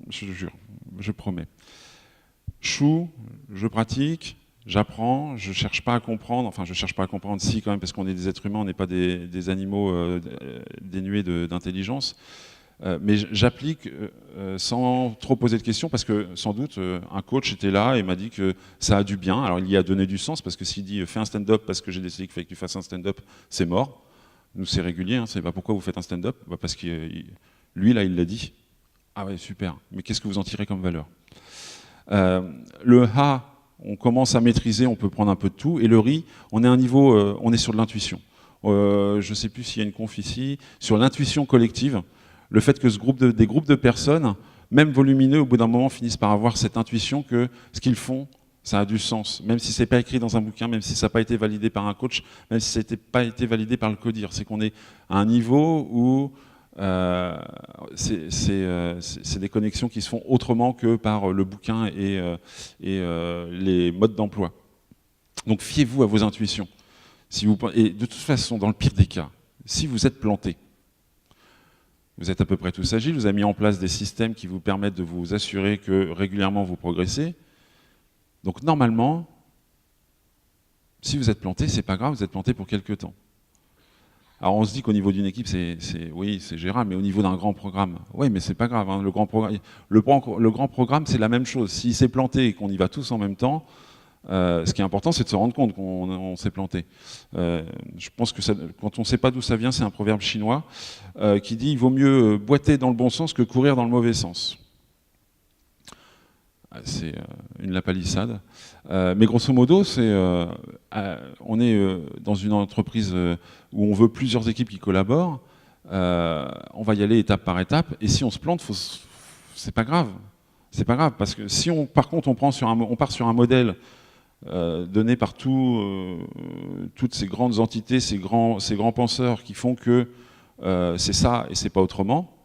Je jure, je promets. Chou, je pratique, j'apprends, je ne cherche pas à comprendre. Enfin, je ne cherche pas à comprendre, si quand même, parce qu'on est des êtres humains, on n'est pas des animaux dénués d'intelligence. Mais j'applique sans trop poser de questions, parce que sans doute, un coach était là et m'a dit que ça a du bien. Alors, il y a donné du sens, parce que s'il dit « fais un stand-up parce que j'ai décidé qu'il fallait que tu fasses un stand-up », c'est mort. Nous, c'est régulier, c'est pas pourquoi vous faites un stand-up, parce que lui, là, il l'a dit. Ah ouais, super, mais qu'est-ce que vous en tirez comme valeur? Le A, on commence à maîtriser, on peut prendre un peu de tout, et le RI, on est à un niveau, on est sur de l'intuition. Je ne sais plus s'il y a une conf ici, sur l'intuition collective, le fait que des groupes de personnes même volumineux, au bout d'un moment, finissent par avoir cette intuition que ce qu'ils font, ça a du sens, même si c'est pas écrit dans un bouquin, même si ça n'a pas été validé par un coach, même si ça n'a pas été validé par le codir. C'est qu'on est à un niveau où c'est des connexions qui se font autrement que par le bouquin et les modes d'emploi. Donc fiez-vous à vos intuitions. Et de toute façon, dans le pire des cas, si vous êtes planté, vous êtes à peu près tous agiles, vous avez mis en place des systèmes qui vous permettent de vous assurer que régulièrement vous progressez. Donc normalement, si vous êtes planté, c'est pas grave, vous êtes planté pour quelques temps. Alors on se dit qu'au niveau d'une équipe, oui, c'est gérable, mais au niveau d'un grand programme, oui, mais c'est pas grave. Hein, le grand programme, c'est la même chose. S'il s'est planté et qu'on y va tous en même temps, ce qui est important, c'est de se rendre compte qu'on s'est planté. Je pense que quand on ne sait pas d'où ça vient, c'est un proverbe chinois qui dit « il vaut mieux boiter dans le bon sens que courir dans le mauvais sens ». C'est une lapalissade. Mais grosso modo, on est dans une entreprise où on veut plusieurs équipes qui collaborent. On va y aller étape par étape. Et si on se plante, c'est pas grave. C'est pas grave. Parce que si par contre, on part sur un modèle donné par toutes ces grandes entités, ces grands penseurs qui font que c'est ça et c'est pas autrement,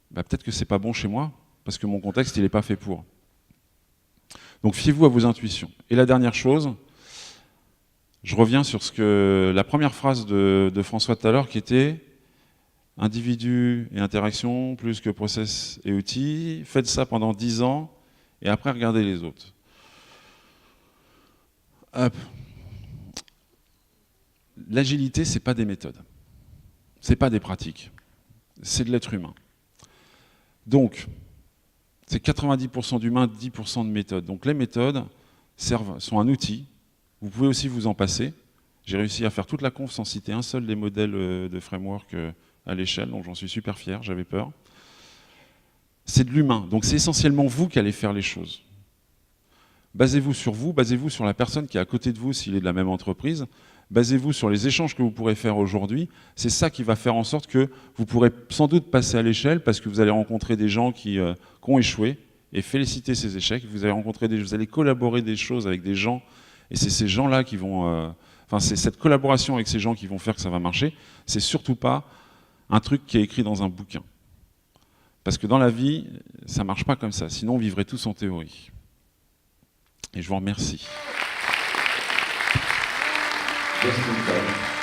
bah, peut-être que c'est pas bon chez moi. Parce que mon contexte, il n'est pas fait pour. Donc fiez-vous à vos intuitions. Et la dernière chose, je reviens sur la première phrase de François tout à l'heure, qui était « individu et interaction, plus que process et outils, faites ça pendant 10 ans, et après regardez les autres. » L'agilité, ce n'est pas des méthodes, ce n'est pas des pratiques, c'est de l'être humain. Donc, c'est 90% d'humains, 10% de méthodes. Donc les méthodes sont un outil. Vous pouvez aussi vous en passer. J'ai réussi à faire toute la conf sans citer un seul des modèles de framework à l'échelle, donc j'en suis super fier, j'avais peur. C'est de l'humain, donc c'est essentiellement vous qui allez faire les choses. Basez-vous sur vous, basez-vous sur la personne qui est à côté de vous s'il est de la même entreprise, basez-vous sur les échanges que vous pourrez faire aujourd'hui. C'est ça qui va faire en sorte que vous pourrez sans doute passer à l'échelle parce que vous allez rencontrer des gens qui ont échoué et féliciter ces échecs. Vous allez collaborer des choses avec des gens et c'est ces gens-là qui vont... c'est cette collaboration avec ces gens qui vont faire que ça va marcher. C'est surtout pas un truc qui est écrit dans un bouquin. Parce que dans la vie, ça marche pas comme ça. Sinon, on vivrait tous en théorie. Et je vous remercie. Merci.